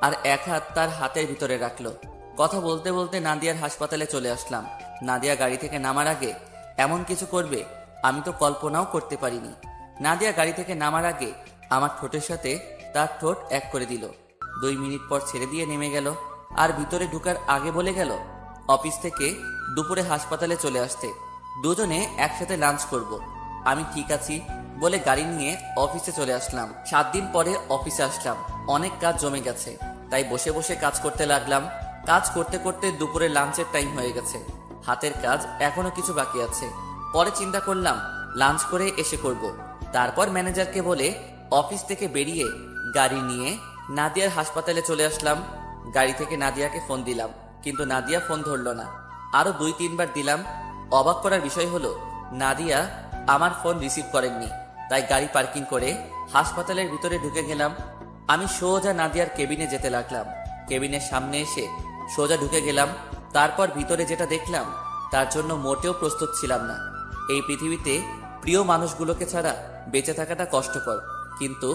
আর এক হাত তার হাতের ভিতরে রাখলো। কথা বলতে বলতে নাদিয়ার হাসপাতালে চলে আসলাম। নাদিয়া গাড়ি থেকে নামার আগে এমন কিছু করবে আমি তো কল্পনাও করতে পারিনি। নাদিয়া গাড়ি থেকে নামার আগে আমার ঠোঁটের সাথে তার ঠোঁট এক করে দিল। 2 মিনিট পর ছেড়ে দিয়ে নেমে গেল আর ভিতরে ঢুকার আগে বলে গেল অফিস থেকে দুপুরে হাসপাতালে চলে আসতে, দুজনে একসাথে লাঞ্চ করব। আমি ঠিক আছি বলে গাড়ি নিয়ে অফিসে চলে আসলাম। 7 দিন পরে অফিসে আসলাম। অনেক কাজ জমে গেছে, তাই বসে বসে কাজ করতে লাগলাম। কাজ করতে করতে দুপুরে লাঞ্চের টাইম হয়ে গেছে। হাতের কাজ এখনো কিছু বাকি আছে। পরে চিন্তা করলাম লাঞ্চ করে এসে করব। তারপর ম্যানেজারকে বলে অফিস থেকে বেরিয়ে গাড়ি নিয়ে নাদিয়ার হাসপাতালে চলে আসলাম। গাড়ি থেকে নাদিয়াকে ফোন দিলাম, কিন্তু নাদিয়া ফোন ধরল না। আরো 2-3 বার দিলাম। অবাক করার বিষয় হলো নাদিয়া আমার ফোন রিসিভ করেননি। তাই গাড়ি পার্কিং করে হাসপাতালের ভিতরে ঢুকে গেলাম। আমি সোজা নাদিয়ার কেবিনে যেতে লাগলাম। কেবিনের সামনে এসে সোজা ঢুকে গেলাম। তারপর ভিতরে যেটা দেখলাম তার জন্য মোটেও প্রস্তুত ছিলাম না। এই পৃথিবীতে প্রিয় মানুষগুলোকে ছাড়া বেঁচে থাকাটা কষ্টকর, কিন্তু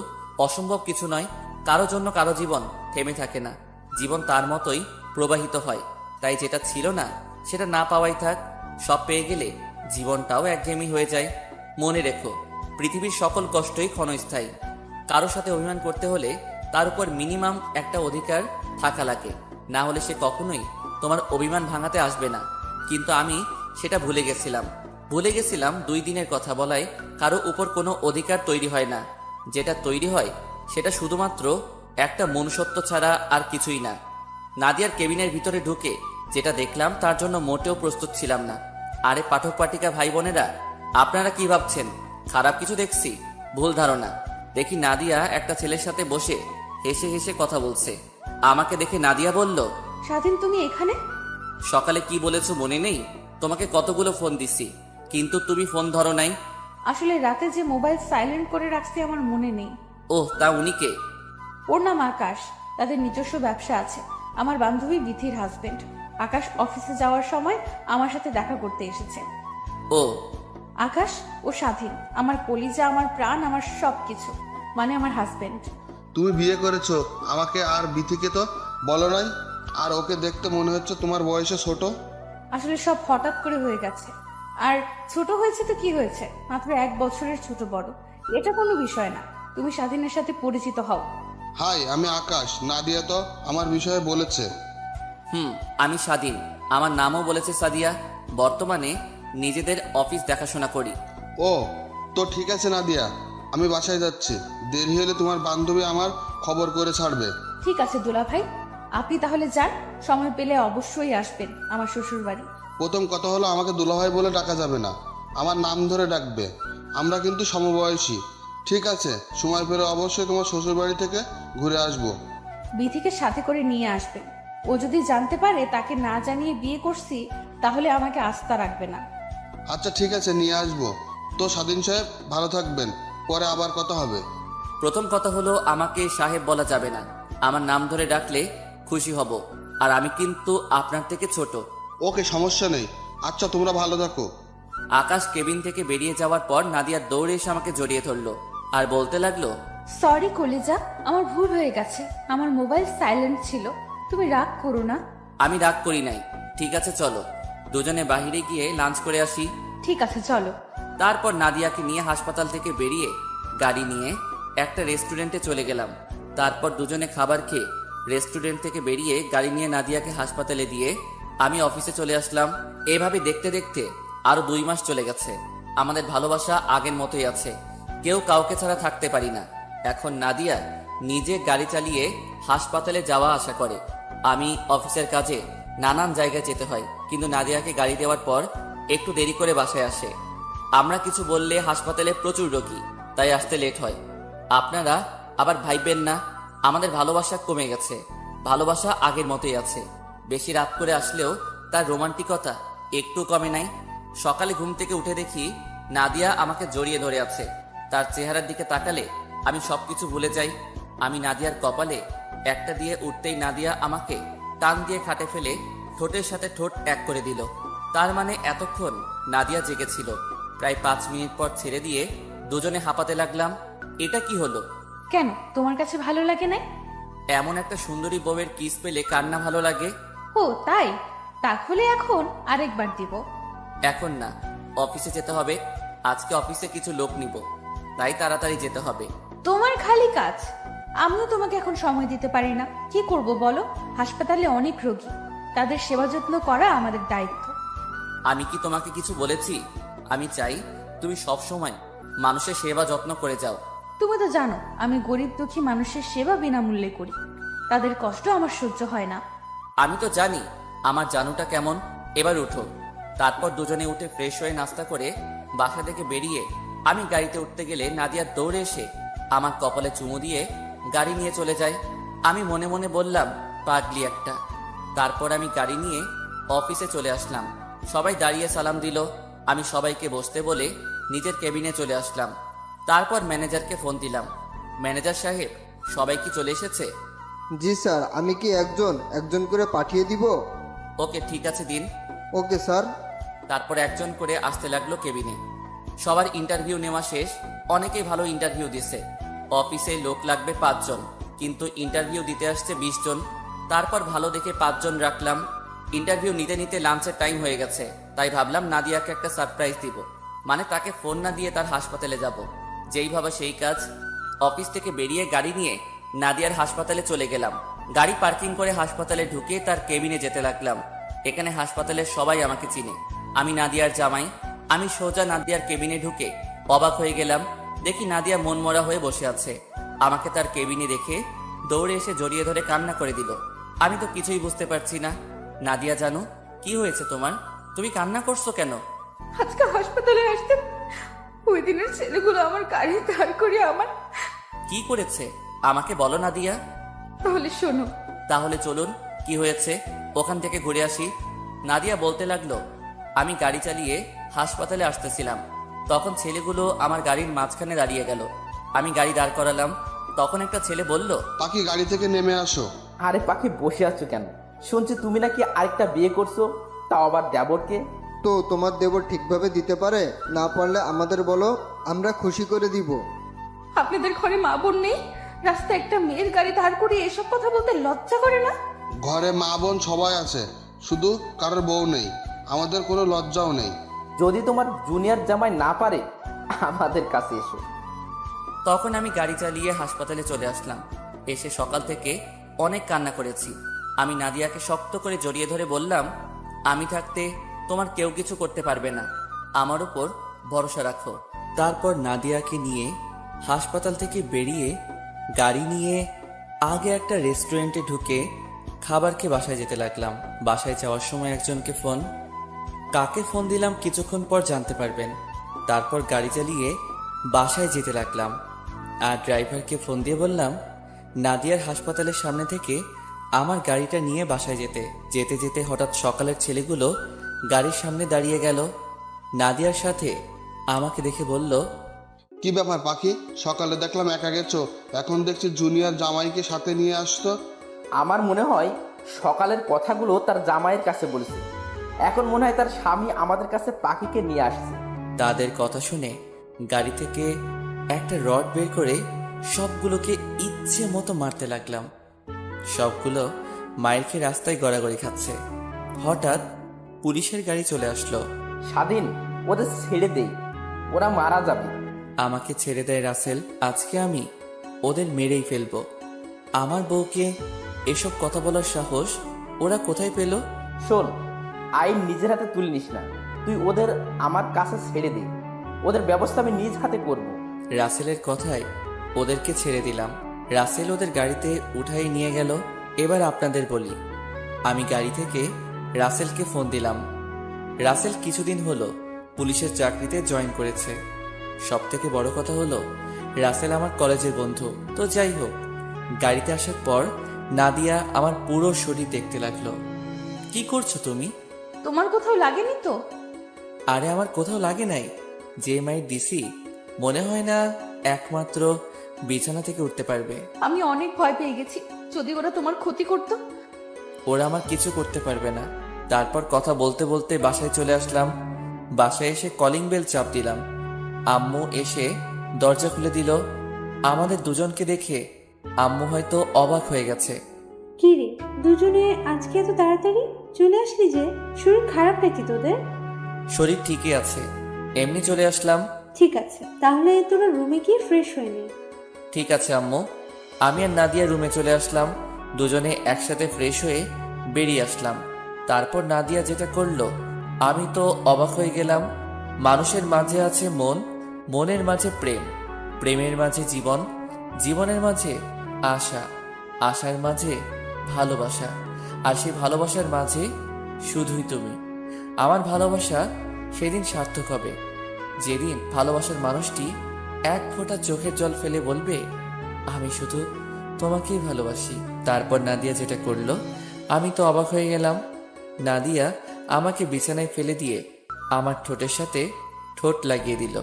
অসম্ভব কিছু নয়। কারো জন্য কারো জীবন থেমে থাকে না, জীবন তার মতোই প্রবাহিত হয়। তাই যেটা ছিল না সেটা না পাওয়াই থাক। সব পেয়ে গেলে জীবনটাও একঘেয়েমি হয়ে যায়। মনে রেখো, পৃথিবীর সকল কষ্টই ক্ষণস্থায়ী। কারো সাথে অভিমান করতে হলে তার উপর মিনিমাম একটা অধিকার থাকা লাগে, না হলে সে কখনোই তোমার অভিমান ভাঙাতে আসবে না। কিন্তু আমি সেটা ভুলে গেছিলাম। 2 দিনের কথা বলায় কারো উপর কোনো অধিকার তৈরি হয় না। যেটা তৈরি হয় সেটা শুধুমাত্র একটা মনুষ্যত্ব ছাড়া আর কিছুই না। নাদিয়ার কেবিনের ভিতরে ঢুকে যেটা দেখলাম তার জন্য মোটেও প্রস্তুত ছিলাম না। আরে পাঠক পাঠিকা ভাই বোনেরা, আপনারা কি ভাবছেন খারাপ কিছু দেখছি? ভুল ধারণা। দেখি নাদিয়া একটা ছেলের সাথে বসে হেসে হেসে কথা বলছে। আমাকে দেখে নাদিয়া বলল, স্বাধীন তুমি এখানে? সকালে কি বলেছো মনে নেই? তোমাকে কতগুলো ফোন দিছি, কিন্তু তুমি ফোন ধরো নাই। আসলে রাতে যে মোবাইল সাইলেন্ট করে রাখছি আমার মনে নেই। ওহ, তা উনি কে? ওর নাম আকাশ। তাদের নিজস্ব ব্যবসা আছে। আমার বান্ধবী বিথির হাজবেন্ড। আকাশ অফিসে যাওয়ার সময় আমার সাথে দেখা করতে এসেছে। ও আকাশ ও স্বাধীন আমার কলিজা, আমার প্রাণ, আমার সবকিছু, মানে আমার হাজবেন্ড। তুমি বিয়ে করেছো আমাকে আর বিথিকে তো বলো নাই, আর ওকে দেখতে মনে হচ্ছে তোমার বয়সে ছোট। আসলে সব হঠাৎ করে হয়ে গেছে। আর ছোট হয়েছে তো কি হয়েছে, মাত্র 1 বছরের ছোট বড়, এটা কোনো বিষয় না। তুমি স্বাধীনের সাথে পরিচিত হও। হাই, আমি আকাশ। নাদিয়া তো আমার বিষয়ে বলেছে। আমি স্বাধীন। আমার নামও বলেছে সাদিয়া। বর্তমানে নিজেদের অফিস দেখাশোনা করি। ও, তো ঠিক আছে নাদিয়া, আমি বাসায় যাচ্ছি। দেরি হলে তোমার বান্ধবী আমার খবর করে ছাড়বে। ঠিক আছে দুলা ভাই, আপনি তাহলে যান। সময় পেলে অবশ্যই আসবেন আমার শ্বশুর বাড়ি। প্রথম কথা হলো আমাকে দুলাভাই বলে ডাকা যাবে না, আমার নাম ধরে ডাকবে। আমরা কিন্তু সমবয়সী। ঠিক আছে, সময় পেলে অবশ্যই তোমার শ্বশুর বাড়ি থেকে ঘুরে আসবো। বিথিকে সাথে করে নিয়ে আসবেন। ও যদি জানতে পারে তাকে না জানিয়ে বিয়ে করছি, তাহলে আমাকে আস্থা রাখবে না। আচ্ছা ঠিক আছে, নিয়ে আসবো। তো স্বাধীন সাহেব, ভালো থাকবেন, পরে আবার কথা হবে। প্রথম কথা হলো আমাকে সাহেব বলা যাবে না। আমার নাম ধরে ডাকলে খুশি হব, আর আমি কিন্তু আপনার থেকে ছোট। ওকে, সমস্যা নেই। আচ্ছা, তোমরা ভালো থাকো। আকাশ কেবিন থেকে বেরিয়ে যাওয়ার পর নাদিয়া দৌড়ে এসে আমাকে জড়িয়ে ধরলো আর বলতে লাগলো, সরি কলিজা, আমার ভুল হয়ে গেছে। আমার মোবাইল সাইলেন্ট ছিল, তুমি রাগ করো না। আমি রাগ করি নাই। ঠিক আছে চলো, দুজনে বাইরে গিয়ে লাঞ্চ করে আসি। ঠিক আছে চলো। তারপর নাদিয়াকে নিয়ে হাসপাতাল থেকে বেরিয়ে গাড়ি নিয়ে একটা রেস্টুরেন্টে চলে গেলাম। তারপর দুজনে খাবার খেয়ে রেস্টুরেন্ট থেকে বেরিয়ে গাড়ি নিয়ে নাদিয়াকে হাসপাতালে দিয়ে আমি অফিসে চলে আসলাম। এভাবে দেখতে দেখতে আরো 2 মাস চলে গেছে। আমাদের ভালোবাসা আগের মতোই আছে। কেউ কাউকে ছাড়া থাকতে পারি না। এখন নাদিয়া নিজে গাড়ি চালিয়ে হাসপাতালে যাওয়া আসা করে। আমি অফিসের কাজে নানান জায়গায় যেতে হয়, কিন্তু নাদিয়াকে গাড়ি দেওয়ার পর একটু দেরি করে বাসায় আসে। আমরা কিছু বললে হাসপাতালে প্রচুর রোগী, তাই আসতে লেট হয়। আপনারা আবার ভাইবেন না, আমাদের ভালোবাসা কমে গেছে। ভালোবাসা আগের মতোই আছে। বেশি রাত করে আসলেও তার রোমান্টিকতা একটু কমে নাই। সকালে ঘুম থেকে উঠে দেখি নাদিয়া আমাকে জড়িয়ে ধরে আছে। তার চেহারার দিকে তাকালে আমি সবকিছু ভুলে যাই। আমি নাদিয়ার কপালে একটা দিয়ে উঠতেই নাদিয়া আমাকে টান দিয়ে খাটে ফেলে ঠোঁটের সাথে ঠোঁট এক করে দিল। তার মানে এতক্ষণ নাদিয়া জেগেছিল। প্রায় 5 মিনিট পর ছেড়ে দিয়ে দুজনে হাঁপাতে লাগলাম। এটা কি হলো? কেন, তোমার কাছে ভালো লাগে না? এমন একটা সুন্দরী বউয়ের কিস পেলে কার না ভালো লাগে? ও তাই? তাহলে এখন আরেকবার দিব। এখন না, অফিসে যেতে হবে। আজকে অফিসে কিছু লোক নিব, তাই তাড়াতাড়ি যেতে হবে। তোমার খালি কাজ। আমিও তোমাকে এখন সময় দিতে পারি না। কি করব বলো? হাসপাতালে অনেক রোগী, তাদের সেবা যত্ন করা আমাদের দায়িত্ব। আমি কি তোমাকে কিছু বলেছি? আমি চাই তুমি সব সময় মানুষের সেবা যত্ন করে যাও। তুমি তো জানো আমি গরিব দুঃখী মানুষের সেবা বিনামূল্যে করি। তাদের কষ্ট আমার সহ্য হয় না। আমি তো জানি আমার জানুটা কেমন। এবার উঠো। তারপর দুজনে উঠে ফ্রেশ হয়ে নাস্তা করে বাসা থেকে বেরিয়ে আমি গাড়িতে উঠতে গেলে নাদিয়া দৌড়ে এসে আমার কপালে চুমু দিয়ে গাড়ি নিয়ে চলে যায়। আমি মনে মনে বললাম, পাগলি একটা। তারপর আমি গাড়ি নিয়ে অফিসে চলে আসলাম। সবাই দাঁড়িয়ে সালাম দিল। আমি সবাইকে বসতে বলে নিজের কেবিনে চলে আসলাম। তারপর ম্যানেজারকে ফোন দিলাম। ম্যানেজার সাহেব, সবাই কি চলে এসেছে? জি স্যার, আমি কি একজন একজন করে পাঠিয়ে দিব? ওকে, ঠিক আছে, দিন। Okay sir. তারপর একজন করে আসতে লাগলো কেবিনে। সবার ইন্টারভিউ নেওয়া শেষ। অনেকেই ভালো ইন্টারভিউ দিছে। অফিসে লোক লাগবে 5 জন, কিন্তু ইন্টারভিউ দিতে আসছে 20 জন। তারপর ভালো দেখে 5 জন রাখলাম। ইন্টারভিউ নিতে নিতে লাঞ্চের টাইম হয়ে গেছে, তাই ভাবলাম নাদিয়াকে একটা সারপ্রাইজ দিব। মানে তাকে ফোন না দিয়ে তার হাসপাতালে যাব। যেই ভাবা সেই কাজ। অফিস থেকে বেরিয়ে গাড়ি নিয়ে নাদিয়ার হাসপাতালে চলে গেলাম। গাড়ি পার্কিং করে হাসপাতালে ঢুকে তার কেবিনে যেতে লাগলাম। এখানে হাসপাতালের সবাই আমাকে চিনে। আমি নাদিয়ার জামাই। আমি সোজা নাদিয়ার কেবিনে ঢুকে অবাক হয়ে গেলাম। দেখি নাদিয়া মনমরা হয়ে বসে আছে। আমাকে তার কেবিনে দেখে দৌড়ে এসে জড়িয়ে ধরে কান্না করে দিল। আমি তো কিছুই বুঝতে পারছি না। নাদিয়া জানো, কি হয়েছে তোমার? তুমি কান্না করছো কেন? আজকে হাসপাতালে আসতে ওই দিনের ছেলেগুলো আমার গাড়ি দাঁড় করিয়ে আমার। কি করেছে আমাকে বলো নাদিয়া। তাহলে শোনো। তাহলে চলুন, কি হয়েছে ওখান থেকে ঘুরে আসি। নাদিয়া বলতে লাগলো, আমি গাড়ি চালিয়ে হাসপাতালে আসতেছিলাম। তখন ছেলেগুলো আমার গাড়ির মাঝখানে দাঁড়িয়ে গেল। আমি গাড়ি দাঁড় করালাম। তখন একটা ছেলে বলল, পাখি গাড়ি থেকে নেমে আসো। আরে পাখি, বসে আছো কেন? শুনছি তুমি নাকি আরেকটা বিয়ে করছো, তাও আবার দেবরকে। তো তোমার দেবর ঠিকভাবে দিতে পারে? না পারলে আমাদের বলো, আমরা খুশি করে দিব। আপনাদের ঘরে মা বোন নেই? রাস্তায় একটা মেয়ের গাড়ি দাঁড় করিয়ে এসব কথা বলতে লজ্জা করে না? ঘরে মা বোন সবাই আছে, শুধু কারোর বউ নেই। আমাদের কোনো লজ্জাও নেই। যদি তোমার জুনিয়র জামাই না পারে, আমাদের কাছে এসো। তখন আমি গাড়ি চালিয়ে হাসপাতালে চলে আসলাম। এসে সকাল থেকে অনেক কান্না করেছি। আমি নাদিয়াকে শক্ত করে জড়িয়ে ধরে বললাম, আমি থাকতে তোমার কেউ কিছু করতে পারবে না, আমার উপর ভরসা রাখো। তারপর নাদিয়াকে নিয়ে হাসপাতাল থেকে বেরিয়ে গাড়ি নিয়ে আগে একটা রেস্টুরেন্টে ঢুকে খাবার খেয়ে বাসায় যেতে লাগলাম। বাসায় যাওয়ার সময় একজনকে ফোন। কাকে ফোন দিলাম কিছুক্ষণ পর জানতে পারবেন। তারপর গাড়ি চালিয়ে বাসায় যেতে লাগলাম। আর ড্রাইভারকে ফোন দিয়ে বললাম নাদিয়ার হাসপাতালের সামনে থেকে আমার গাড়িটা নিয়ে বাসায় যেতে। যেতে যেতে হঠাৎ সকালের ছেলেগুলো গাড়ির সামনে দাঁড়িয়ে গেল। নাদিয়ার সাথে আমাকে দেখে বলল, কি ব্যাপার পাখি? সকালে দেখলাম একা গেছো, এখন দেখছি জুনিয়র জামাইকে সাথে নিয়ে আসতো। আমার মনে হয় সকালের কথাগুলো তার জামাইয়ের কাছে বলেছে। এখন মনে হয় তার স্বামী আমাদের কাছে পাখিকে নিয়ে আসছে। তাদের কথা শুনে গাড়ি থেকে একটা রড বের করে সবগুলোকে ইচ্ছে মতো মারতে লাগলাম। সবগুলো মায়ের খেয়ে রাস্তায় গড়াগড়ি খাচ্ছে। হঠাৎ পুলিশের গাড়ি চলে আসলো। স্বাধীন, ওদের ছেড়ে দেই, ওরা মারা যাবে। আমাকে ছেড়ে দেয় রাসেল। আজকে আমি ওদের মেরেই ফেলবো। আমার বউকে এসব কথা বলার সাহস ওরা কোথায় পেল? শোন, আইন নিজের হাতে তুলে নিস না। তুই ওদের আমার কাছে ছেড়ে দে, ওদের ব্যবস্থা আমি নিজ হাতে করব। রাসেলের কথায় ওদেরকে ছেড়ে দিলাম। রাসেল ওদের গাড়িতে উঠাই নিয়ে গেল। এবার আপনাদের বলি, আমি গাড়ি থেকে রাসেলকে ফোন দিলাম। রাসেল কিছুদিন হলো পুলিশের চাকরিতে জয়েন করেছে। সব থেকে বড় কথা হলো রাসেল আমার কলেজের বন্ধু। তো যাই হোক, গাড়িতে আসার পর নাদিয়া আমার পুরো শরীর দেখতে লাগলো। কি করছো তুমি? তোমার কোথাও লাগেনি তো? আরে আমার কোথাও লাগে নাই। যে মায়ের দিছি মনে হয় না একমাত্র বিছানা থেকে উঠতে পারবে। আমি অনেক ভয় পেয়ে গেছি, যদি ওরা তোমার ক্ষতি করতো। ওরা আমার কিছু করতে পারবে না। তারপর কথা বলতে বলতে বাসায় চলে আসলাম। বাসায় এসে কলিং বেল চাপ দিলাম। আম্মু এসে দরজা খুলে দিল। আমাদের দুজনকে দেখে আম্মু হয়তো অবাক হয়ে গেছে। কি রে, দুজনে আজকে এত তাড়াতাড়ি চলে আসলি যে? শরীর খারাপ নাকি তোদের? শরীর ঠিকই আছে, এমনি চলে আসলাম। ঠিক আছে, তাহলে তোরা রুমে গিয়ে ফ্রেশ হয়ে নে। ঠিক আছে আম্মু। আমি আর নাদিয়া রুমে চলে আসলাম। দুজনে একসাথে ফ্রেশ হয়ে বেরিয়ে আসলাম। তারপর নাদিয়া যেটা করলো আমি তো অবাক হয়ে গেলাম। মানুষের মাঝে আছে মন, মনের মাঝে প্রেম, প্রেমের মাঝে জীবন, জীবনের মাঝে আশা, আশার মাঝে ভালোবাসা, আর সেই ভালোবাসার মাঝে শুধুই তুমি। আমার ভালোবাসা সেদিন সার্থক হবে যেদিন ভালোবাসার মানুষটি এক ফোঁটা চোখের জল ফেলে বলবে, আমি শুধু তোমাকেই ভালোবাসি। তারপর নাদিয়া যেটা করলো আমি তো অবাক হয়ে গেলাম। নাদিয়া আমাকে বিছানায় ফেলে দিয়ে আমার ঠোঁটের সাথে ঠোঁট লাগিয়ে দিল।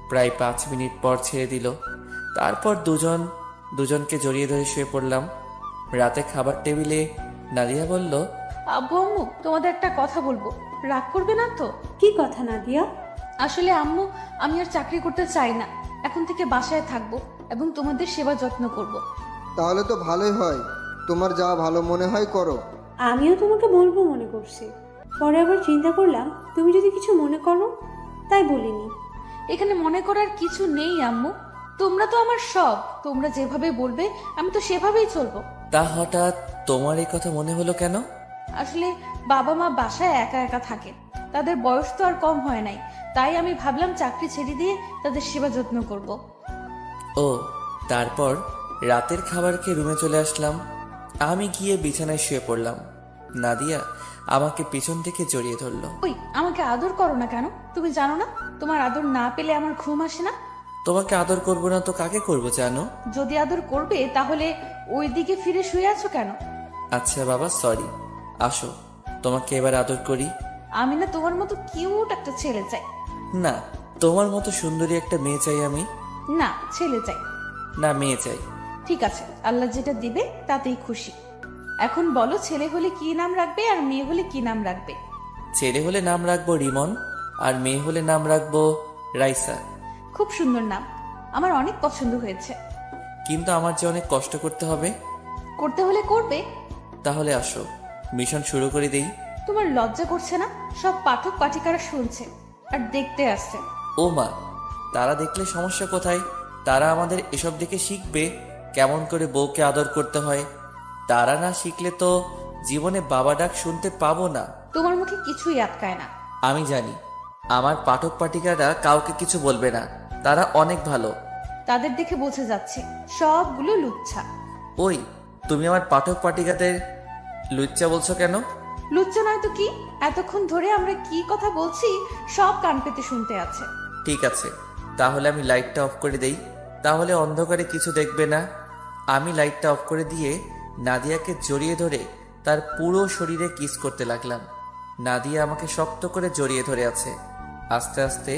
প্রায় 5 মিনিট পর ছেড়ে দিল। তারপর দুজনকে জড়িয়ে ধরে শুয়ে পড়লাম। রাতে খাবার টেবিলে নাদিয়া বলল, আব্বু আম্মু তোমাদের একটা কথা বলবো, রাগ করবে না তো? কি কথা নাদিয়া? আসলে আম্মু, আমি আর চাকরি করতে চাই না। এখন থেকে বাসায় থাকবো এবং তোমাদের সেবা যত্ন করব। তাহলে তো ভালোই হয়, তোমার যা ভালো মনে হয় করো। আমিও তোমাকে বলবো মনে করছি, পরে আবার চিন্তা করলাম তুমি যদি কিছু মনে করো, তাই বলিনি। এখানে মনে করার কিছু নেই আম্মু, তোমরা তো আমার সব। তোমরা যেভাবে বলবে আমি তো সেভাবেই চলবো। তা হঠাৎ তোমার এই কথা মনে হলো কেন? আসলে বাবা মা বাসায় একা একা থাকে, তাদের বয়স তো আর কম হয় নাই, তাই আমি ভাবলাম চাকরি ছেড়ে দিয়ে তাদের সেবা যত্ন করব। ও, তারপর রাতের খাবার খেয়ে রুমে চলে আসলাম। আমি গিয়ে বিছানায় শুয়ে পড়লাম। নাদিয়া আমাকে পিছন থেকে জড়িয়ে ধরলো। ওই, আমাকে আদর করো না কেন? তুমি জানো না তোমার আদর না পেলে আমার ঘুম আসে না? তোমাকে আদর করবো না তো কাকে করবো জানো? যদি আদর করবে তাহলে ওই দিকে ফিরে শুয়ে আছো কেন? আচ্ছা বাবা, সরি। আসো, তোমাকে এবার আদর করি। আমি না তোমার মতো কিউট একটা ছেলে চাই। না, তোমার মতো সুন্দরী একটা মেয়ে চাই আমি। না, ছেলে চাই। না, মেয়ে চাই। ঠিক আছে, আল্লাহ যেটা দিবে তাতেই খুশি। এখন বলো, ছেলে হলে কি নাম রাখবে আর মেয়ে হলে কি নাম রাখবে? ছেলে হলে নাম রাখবো রিমন, আর মেয়ে হলে নাম রাখবো রাইসা। খুব সুন্দর নাম, আমার অনেক পছন্দ হয়েছে। কিন্তু আমার যে অনেক কষ্ট করতে হবে। করতে হলে করবে। তাহলে আসো, মিশন শুরু করে দেই। তোমার লজ্জা করছে না? সব পাঠক পাঠিকারা শুনছে আর দেখতে আসছে। ও মা, তারা দেখলে সমস্যা কোথায়? তারা আমাদের এসব দেখে শিখবে কেমন করে বউকে আদর করতে হয়। তারা না শিখলে তো জীবনে বাবা ডাক শুনতে পাবো না। তোমার মুখে কিছুই আটকায় না। আমি জানি আমার পাঠক পাঠিকারা কাউকে কিছু বলবে না, তারা অনেক ভালো। তাদের দেখে বোঝা যাচ্ছে সবগুলো লুচ্ছা। ওই, তুমি আমার পাঠক পাঠিকাদের লুচ্চা বলছো কেন? লুচ্চা নয় তো কি? এতক্ষণ ধরে আমরা কি কথা বলছি সব কান পেতে শুনতে আছে। ঠিক আছে, তাহলে আমি লাইটটা অফ করে দেই, তাহলে অন্ধকারে কিছু দেখবে না। আমি লাইটটা অফ করে দিয়ে নাদিয়াকে জড়িয়ে ধরে তার পুরো শরীরে কিস করতে লাগলাম। নাদিয়া আমাকে শক্ত করে জড়িয়ে ধরে আছে। আস্তে আস্তে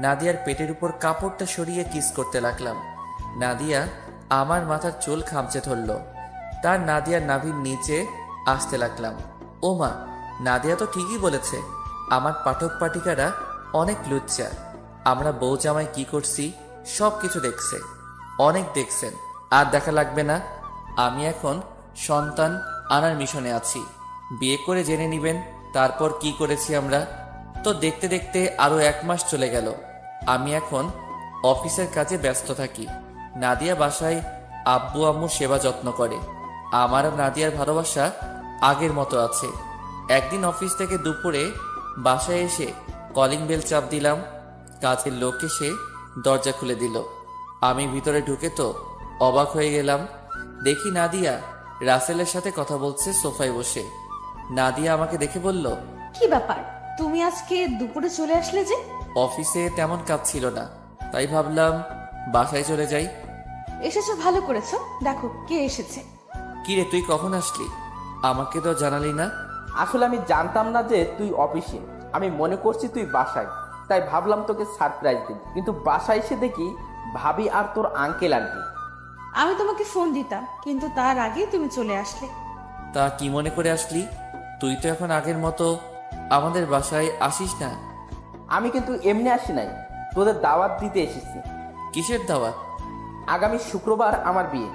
নাদিয়ার পেটের উপর কাপড়টা সরিয়ে কিস করতে লাগলাম। নাদিয়া আমার মাথার চুল খামচে ধরল। তার নাদিয়ার নাভির নিচে আসতে লাগলাম। ও মা, নাদিয়া তো ঠিকই বলেছে, আমার পাঠক পাঠিকারা অনেক লুচ্চা। আমরা বউ জামাই কি করছি সব কিছু দেখছে, অনেক দেখছেন। আর দেখা লাগবে না। আমি এখন সন্তান আনার মিশনে আছি। বিয়ে করে জেনে নিবেন তারপর কি করেছি আমরা। তো দেখতে দেখতে আরো 1 মাস চলে গেল। আমি এখন অফিসের কাজে ব্যস্ত থাকি। নাদিয়া বাসায় আব্বু আম্মু সেবা যত্ন করে। আমার আর নাদিয়ার ভালোবাসা আগের মতো আছে। একদিন অফিস থেকে দুপুরে বাসায় এসে কলিং বেল চাপ দিলাম। কাজের লোক এসে দরজা খুলে দিল। আমি ভিতরে ঢুকে তো অবাক হয়ে গেলাম। দেখি নাদিয়া রাসেলের সাথে কথা বলছে সোফায় বসে। নাদিয়া আমাকে দেখে বলল, কি ব্যাপার, তুমি আজকে দুপুরে চলে আসলে যে? অফিসে তেমন কাজ ছিল না, তাই ভাবলাম বাসায় চলে যাই। এসেছো, ভালো করেছো। দেখো কে এসেছে। কি রে, তুই কখন আসলি? আমাকে তো জানালি না। আসলে আমি জানতাম না যে তুই অফিসে, আমি মনে করছি তুই বাসায়, তাই ভাবলাম তোকে সারপ্রাইজ দিই। কিন্তু বাসায় এসে দেখি ভাবি আর তোর আঙ্কেল আন্টি। আমি তোমাকে ফোন দিতাম, কিন্তু তার আগে তুমি চলে আসলে। তা কি মনে করে আসলি? তুই তো এখন আগের মতো আমাদের বাসায় আসিস না? আমি কিন্তু এমনি আসি নাই, তোদের দাওয়াত দিতে এসেছি। কিসের দাওয়াত? আগামী শুক্রবার আমার বিয়ে,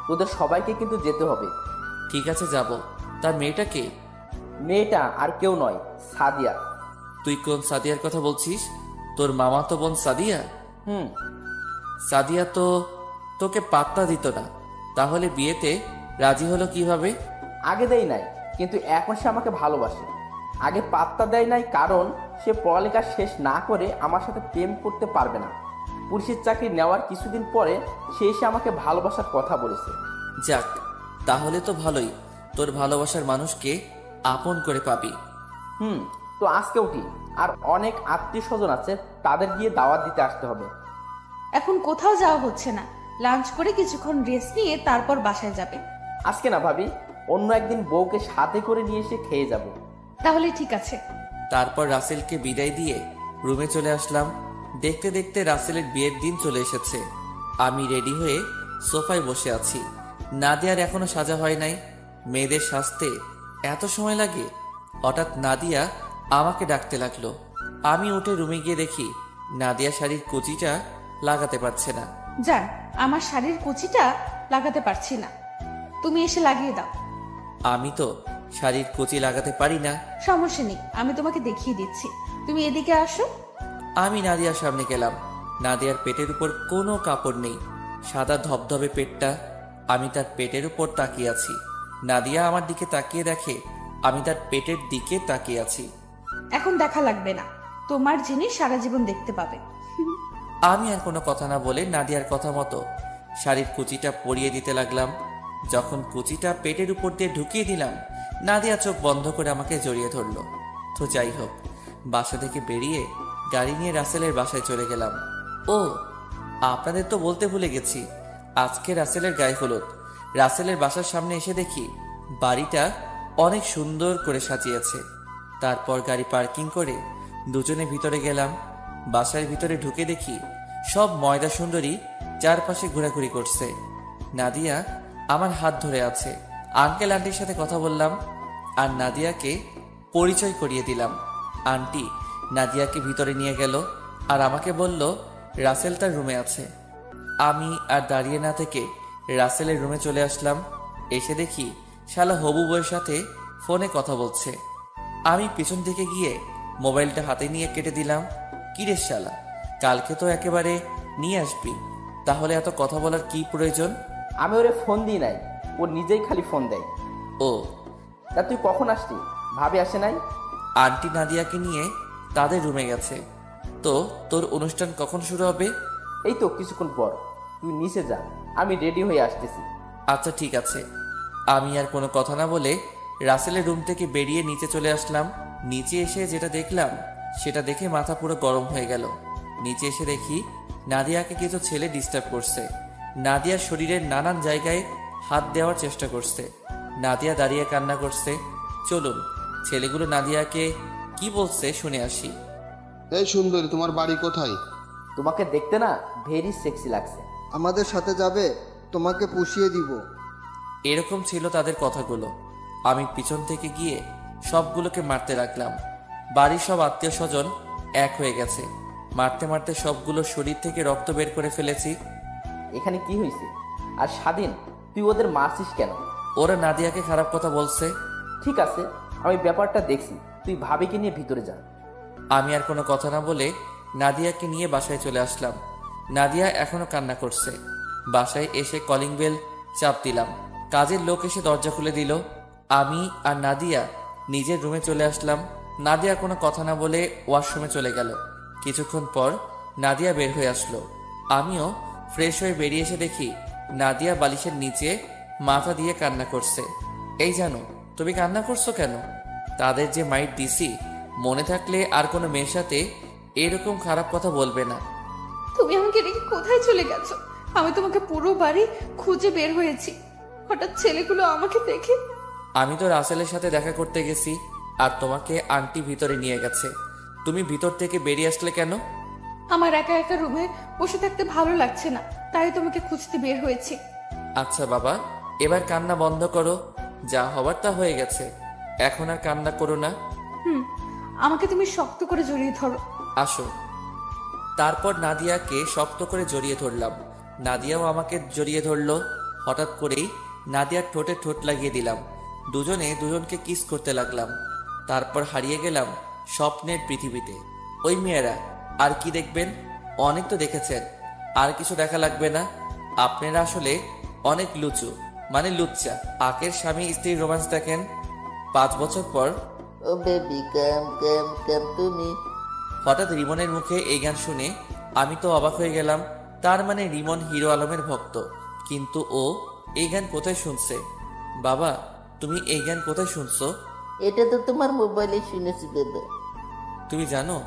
তোদের সবাইকে কিন্তু যেতে হবে। ঠিক আছে, যাব। তার মেয়েটা কে? মেয়েটা আর কেউ নয়, সাদিয়া। তুই কোন সাদিয়ার কথা বলছিস? তোর মামা তো বোন সাদিয়া? হুম। সাদিয়া তো তোকে পাত্তা দিত না, তাহলে বিয়েতে রাজি হলো কিভাবে? আগে দেয় নাই, কিন্তু এখন সে আমাকে ভালোবাসে। আগে পাত্তা দেয় নাই কারণ সে পড়ালেখা শেষ না করে আমার সাথে প্রেম করতে পারবে না। পুলিশের চাকরি নেওয়ার কিছুদিন পরে সে এসে আমাকে ভালোবাসার কথা বলেছে। যাক, তাহলে তো ভালোই, তোর ভালোবাসার মানুষকে আপন করে পাবি। হুম, তো আজকে উঠি, আর অনেক আত্মীয় স্বজন আছে, তাদের গিয়ে দাওয়াত দিতে আসতে হবে। এখন কোথাও যাওয়া হচ্ছে না, লাঞ্চ করে কিছুক্ষণ রেস্ট নিয়ে তারপর বাসায় যাবে। আজকে না ভাবি, অন্য একদিন বউকে সাথে করে নিয়ে এসে খেয়ে যাব। তাহলে ঠিক আছে। তারপর রাসেলকে বিদায় দিয়ে রুমে চলে আসলাম। দেখতে দেখতে রাসেলের বিয়ের দিন চলে এসেছে। আমি রেডি হয়ে সোফায় বসে আছি। নাদিয়ার এখনো সাজা হয় নাই। মেয়েদের সাজতে এত সময় লাগে? হঠাৎ নাদিয়া আমাকে ডাকতে লাগলো। আমি উঠে রুমে গিয়ে দেখি নাদিয়া শাড়ির কুচিটা লাগাতে পারছে না। যান, আমার শাড়ির কুচিটা লাগাতে পারছি না, তুমি এসে লাগিয়ে দাও। আমি তো শাড়ির কুচি লাগাতে পারি না। সমস্যা নেই, আমি তোমাকে দেখিয়ে দিচ্ছি, তুমি এদিকে আসো। আমি নাদিয়ার সামনে গেলাম। নাদিয়ার পেটের উপর কোনো কাপড় নেই, সাদা ধবধবে পেটটা। আমি তার পেটের উপর তাকিয়ে আছি। নাদিয়া আমার দিকে তাকিয়ে দেখে আমি তার পেটের দিকে তাকিয়ে আছি। এখন দেখা লাগবে না, তোমার জিনিস সারা জীবন দেখতে পাবে। আমি আর কোনো কথা না বলে নাদিয়ার কথা মতো শাড়ির কুচিটা পরিয়ে দিতে লাগলাম। যখন কুচিটা পেটের উপর দিয়ে ঢুকিয়ে দিলাম, নাদিয়া চোখ বন্ধ করে আমাকে জড়িয়ে ধরলো। তো যাই হোক, বাসা থেকে বেরিয়ে গাড়ি নিয়ে রাসেলের বাসায় চলে গেলাম। ও, আপনাদের তো বলতে ভুলে গেছি, আজকে রাসেলের গায়ে হলুদ। রাসেলের বাসার সামনে এসে দেখি বাড়িটা অনেক সুন্দর করে সাজিয়েছে। তারপর গাড়ি পার্কিং করে দুজনে ভিতরে গেলাম। বাসার ভিতরে ঢুকে দেখি সব ময়দা সুন্দরী চারপাশে ঘোরাঘুরি করছে। নাদিয়া আমার হাত ধরে আছে। আঙ্কেল আন্টির সাথে কথা বললাম আর নাদিয়াকে পরিচয় করিয়ে দিলাম। আন্টি নাদিয়াকে ভিতরে নিয়ে গেল আর আমাকে বলল রাসেল তার রুমে আছে। আমি আর দাঁড়িয়ে না থেকে রাসেলের রুমে চলে আসলাম। এসে দেখি শালা হবু বউয়ের সাথে ফোনে কথা বলছে। আমি পিছন থেকে গিয়ে মোবাইলটা হাতে নিয়ে কেটে দিলাম। কিরে শালা, কালকে তো একেবারে নিয়ে আসবি, তাহলে এত কথা বলার কি প্রয়োজন? আমি ওরে ফোন দিই নাই, ও নিজেই খালি ফোন দেয়। ও, তা তুই কখন আসলি? ভাবি আসে নাই? আন্টি নাদিয়াকে নিয়ে তাদের রুমে গেছে। তো তোর অনুষ্ঠান কখন শুরু হবে? এই তো কিছুক্ষণ পর, তুই নিচে যা, আমি রেডি হয়ে আসতেছি। আচ্ছা ঠিক আছে। আমি আর কোনো কথা না বলে রাসেলের রুম থেকে বেরিয়ে নিচে চলে আসলাম। নিচে এসে যেটা দেখলাম সেটা দেখে মাথা পুরো গরম হয়ে গেল। নিচে এসে দেখি নাদিয়াকে কিছু ছেলে ডিস্টার্ব করছে। নাদিয়ার শরীরের নানান জায়গায় হাত দেওয়ার চেষ্টা করছে। নাদিয়া দাঁড়িয়ে কান্না করছে। চলুন ছেলেগুলো নাদিয়াকে কি বলছে শুনে আসি। এই সুন্দরী, তোমার বাড়ি কোথায়? তোমাকে দেখতে না ভেরি সেক্সি লাগছে। আমাদের সাথে যাবে? তোমাকে পুষিয়ে দিব। এরকম ছিল তাদের কথাগুলো। আমি পিছন থেকে গিয়ে সবগুলোকে মারতে লাগলাম। বাড়ির সব আত্মীয় স্বজন এক হয়ে গেছে। মারতে মারতে সবগুলো শরীর থেকে রক্ত বের করে ফেলেছি। এখানে কি হয়েছে? আর স্বাধীন, তুই ওদের মারছিস কেন? ওরা নাদিয়াকে খারাপ কথা বলছে। ঠিক আছে, আমি ব্যাপারটা দেখছি, তুই ভাবিকে নিয়ে ভিতরে যা। আমি আর কোনো কথা না বলে নাদিয়াকে নিয়ে বাসায় চলে আসলাম। নাদিয়া এখনো কান্না করছে। বাসায় এসে কলিং বেল চাপ দিলাম। কাজের লোক এসে দরজা খুলে দিল। আমি আর নাদিয়া নিজের রুমে চলে আসলাম। নাদিয়া কোনো কথা না বলে ওয়াশরুমে চলে গেল। কিছুক্ষণ পর নাদিয়া বের হয়ে আসলো। আমিও ফ্রেশ হয়ে বেরিয়ে এসে দেখি নাদিয়া বালিশের নিচে মাথা দিয়ে কান্না করছে। এই জানো, তুমি কান্না করছো কেন? তাদের যে মাইট দিছি, মনে থাকলে আর কোনো মেয়ের সাথে এরকম খারাপ কথা বলবে না। তুমি আমাকে রেখে কোথায় চলে গেছো? আমি তোমাকে পুরো বাড়ি খুঁজে বের হয়েছি, হঠাৎ ছেলেগুলো আমাকে দেখে। আমি তো রাসেলের সাথে দেখা করতে গেছি আর তোমাকে আন্টি ভিতরে নিয়ে গেছে। তুমি ভিতর থেকে বেরিয়ে আসলে কেন? আমার একা একা রুমে বসে থাকতে ভালো লাগছে না, তাই তোমাকে খুঁজতে বের হয়েছি। আচ্ছা বাবা, এবার কান্না বন্ধ করো। যা হবার তা হয়ে গেছে, এখন আর কান্না করো না। আমাকে তুমি শক্ত করে জড়িয়ে ধরো। আসো। তারপর নাদিয়াকে শক্ত করে জড়িয়ে ধরলাম। নাদিয়াও আমাকে জড়িয়ে ধরলো। হঠাৎ করেই নাদিয়ার ঠোঁটে ঠোঁট লাগিয়ে দিলাম। দুজনে দুজনকে কিস করতে লাগলাম। তারপর হারিয়ে গেলাম স্বপ্নের পৃথিবীতে। ওই মেয়েরা আর কি দেখবেন? অনেক তো দেখেছেন, আর কিছু দেখা লাগবে না। আপনারা আসলে অনেক লুচু, মানে লুচ্চা। আকের স্বামী স্ত্রীর রোম্যান্স দেখেন 5 বছর পর। ও বেবি কাম কাম কাম তুমি। হঠাৎ রিমনের মুখে এই গান শুনে আমি তো অবাক হয়ে গেলাম। তার মানে রিমন হিরো আলমের ভক্ত, কিন্তু ও এই গান কোথায় শুনছে? বাবা, তুমি এই গান কোথায় শুনছো? এটা তো তোমার মোবাইলে শুনেছি বাবা। তুমি জানো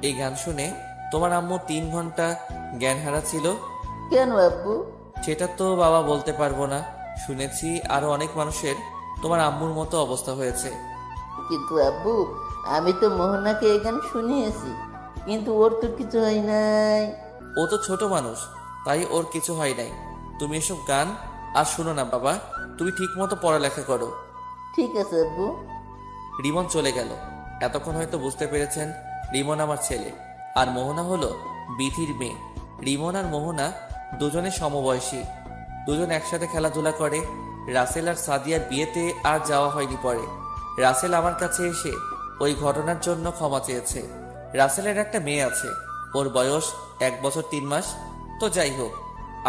এই গান শুনে তোমার আম্মু 3 ঘন্টা জ্ঞান হারাচ্ছিল? কেন আব্বু? সেটা তো বাবা বলতে পারবো না। শুনেছি আরো অনেক মানুষের তোমার আম্মুর মতো অবস্থা হয়েছে। কিন্তু আব্বু, আমি তো মোহনাকে এই গান শুনিয়েছি, কিন্তু ওর তো কিছু হয় নাই। ও তো ছোট মানুষ, তাই ওর কিছু হয় নাই। তুমি এসব গান আর শুনো না বাবা, তুমি ঠিক মতো পড়ালেখা করো। ঠিক আছে আব্বু। রিমন চলে গেল। এতক্ষণ হয়তো বুঝতে পেরেছেন রিমন আমার ছেলে, আর মোহনা হলো বিথির মেয়ে। রিমন আর মোহনা দুজনে সমবয়সী, দুজন একসাথে খেলাধুলা করে। রাসেল আর সাদিয়ার বিয়েতে আর যাওয়া হয়নি। পরে রাসেল আমার কাছে এসে ওই ঘটনার জন্য ক্ষমা চেয়েছে। রাসেলের একটা মেয়ে আছে, ওর বয়স 1 বছর 3 মাস। তো যাই হোক,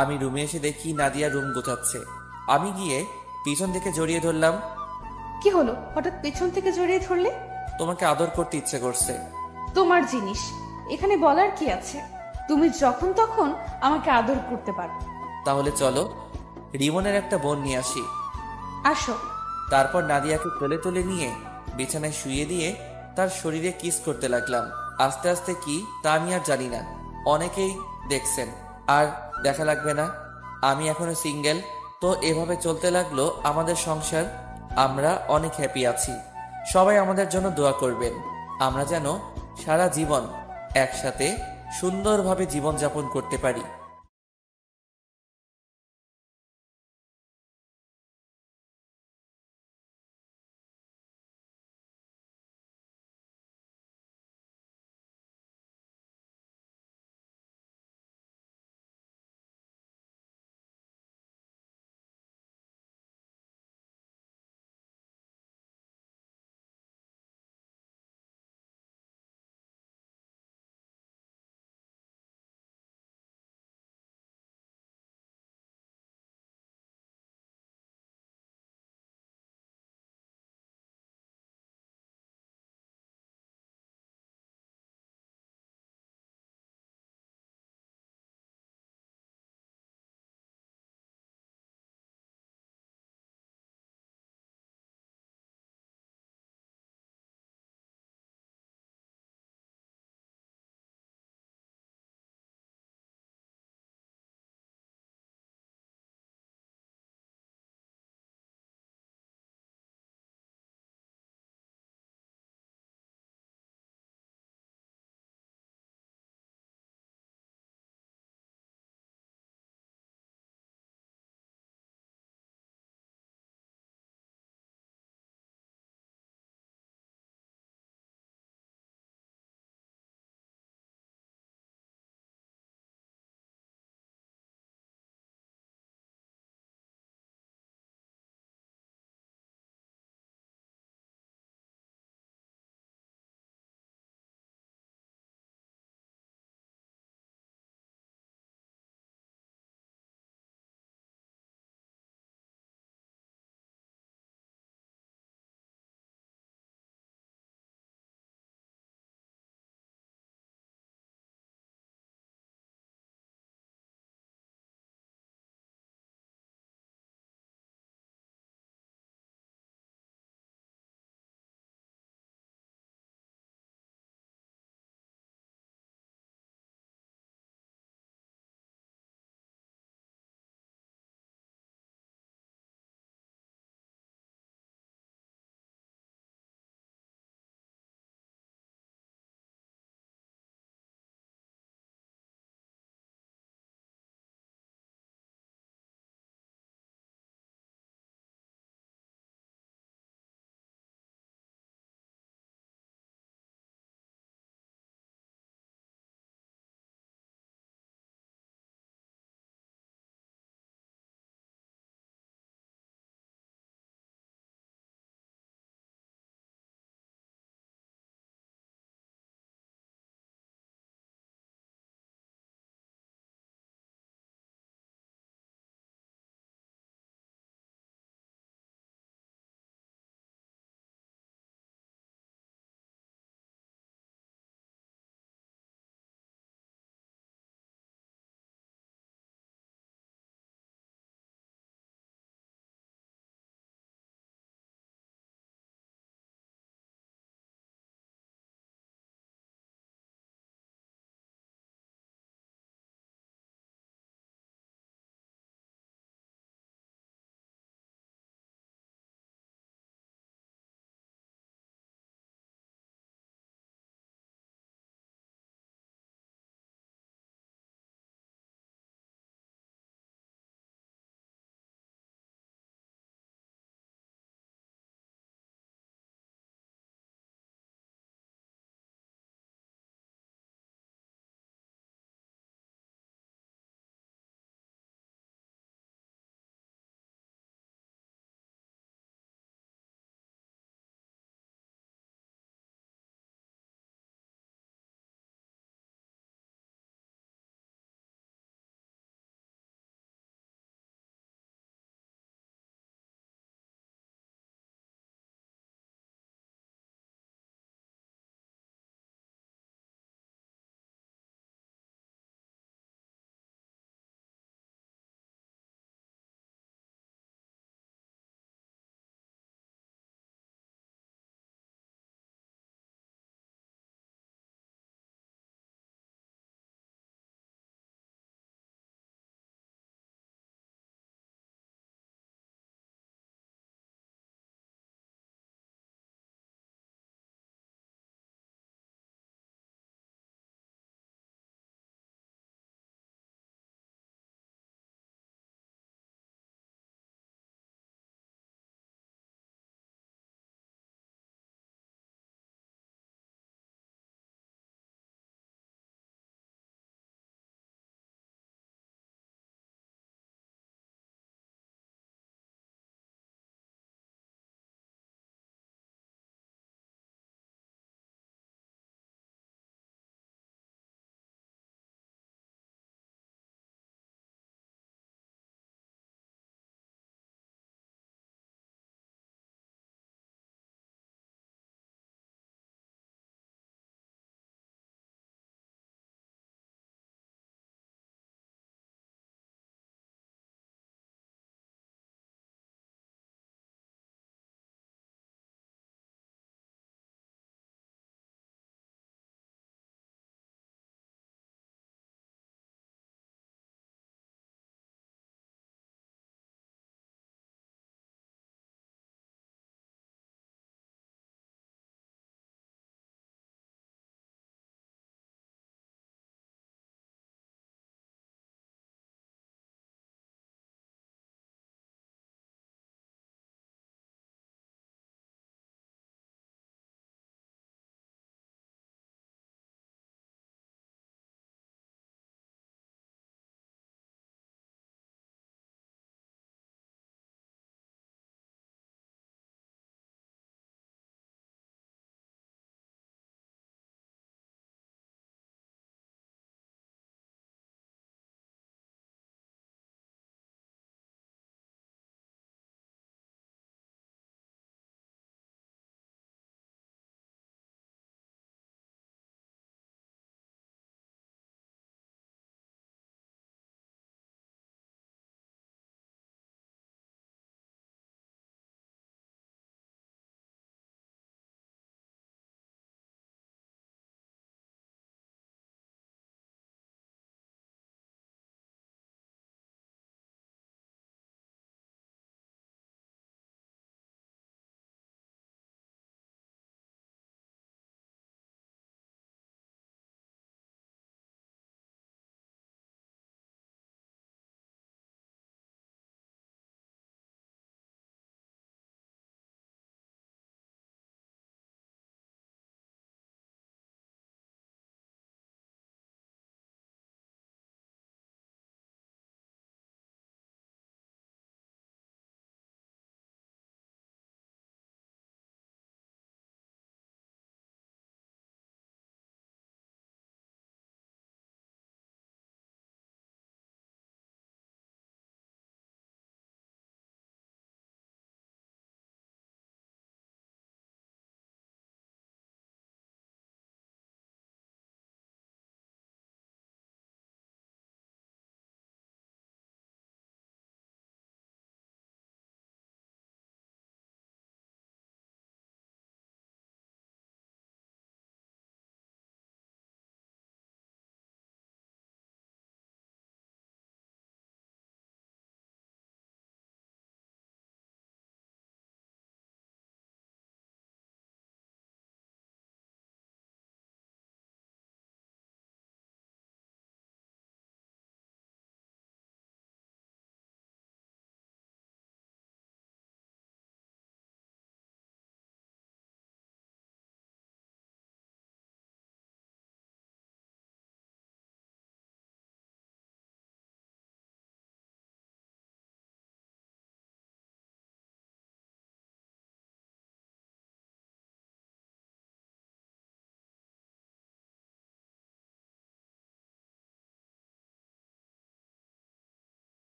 আমি রুমে এসে দেখি নাদিয়া রুম গোছাচ্ছে। আমি গিয়ে পিছন থেকে জড়িয়ে ধরলাম। কি হলো, হঠাৎ পেছন থেকে জড়িয়ে ধরলে? তোমাকে আদর করতে ইচ্ছে করছে। তোমার জিনিস, এখানে বলার কি আছে? তুমি যখন তখন আমাকে আদর করতে পারো। তাহলে চলো রিমনের একটা বোন নিয়ে আসি। আসো। তারপর নাদিয়াকে তুলে তুলে নিয়ে বিছানায় শুইয়ে দিয়ে তার শরীরে কিস করতে লাগলাম। আস্তে আস্তে কি তা আমি আর জানি না, অনেকেই দেখছেন, আর দেখা লাগবে না। আমি এখনো সিঙ্গেল। তো এভাবে চলতে লাগলো আমাদের সংসার। আমরা অনেক হ্যাপি আছি। সবাই আমাদের জন্য দোয়া করবেন, আমরা যেন সারা জীবন একসাথে সুন্দরভাবে জীবনযাপন করতে পারি।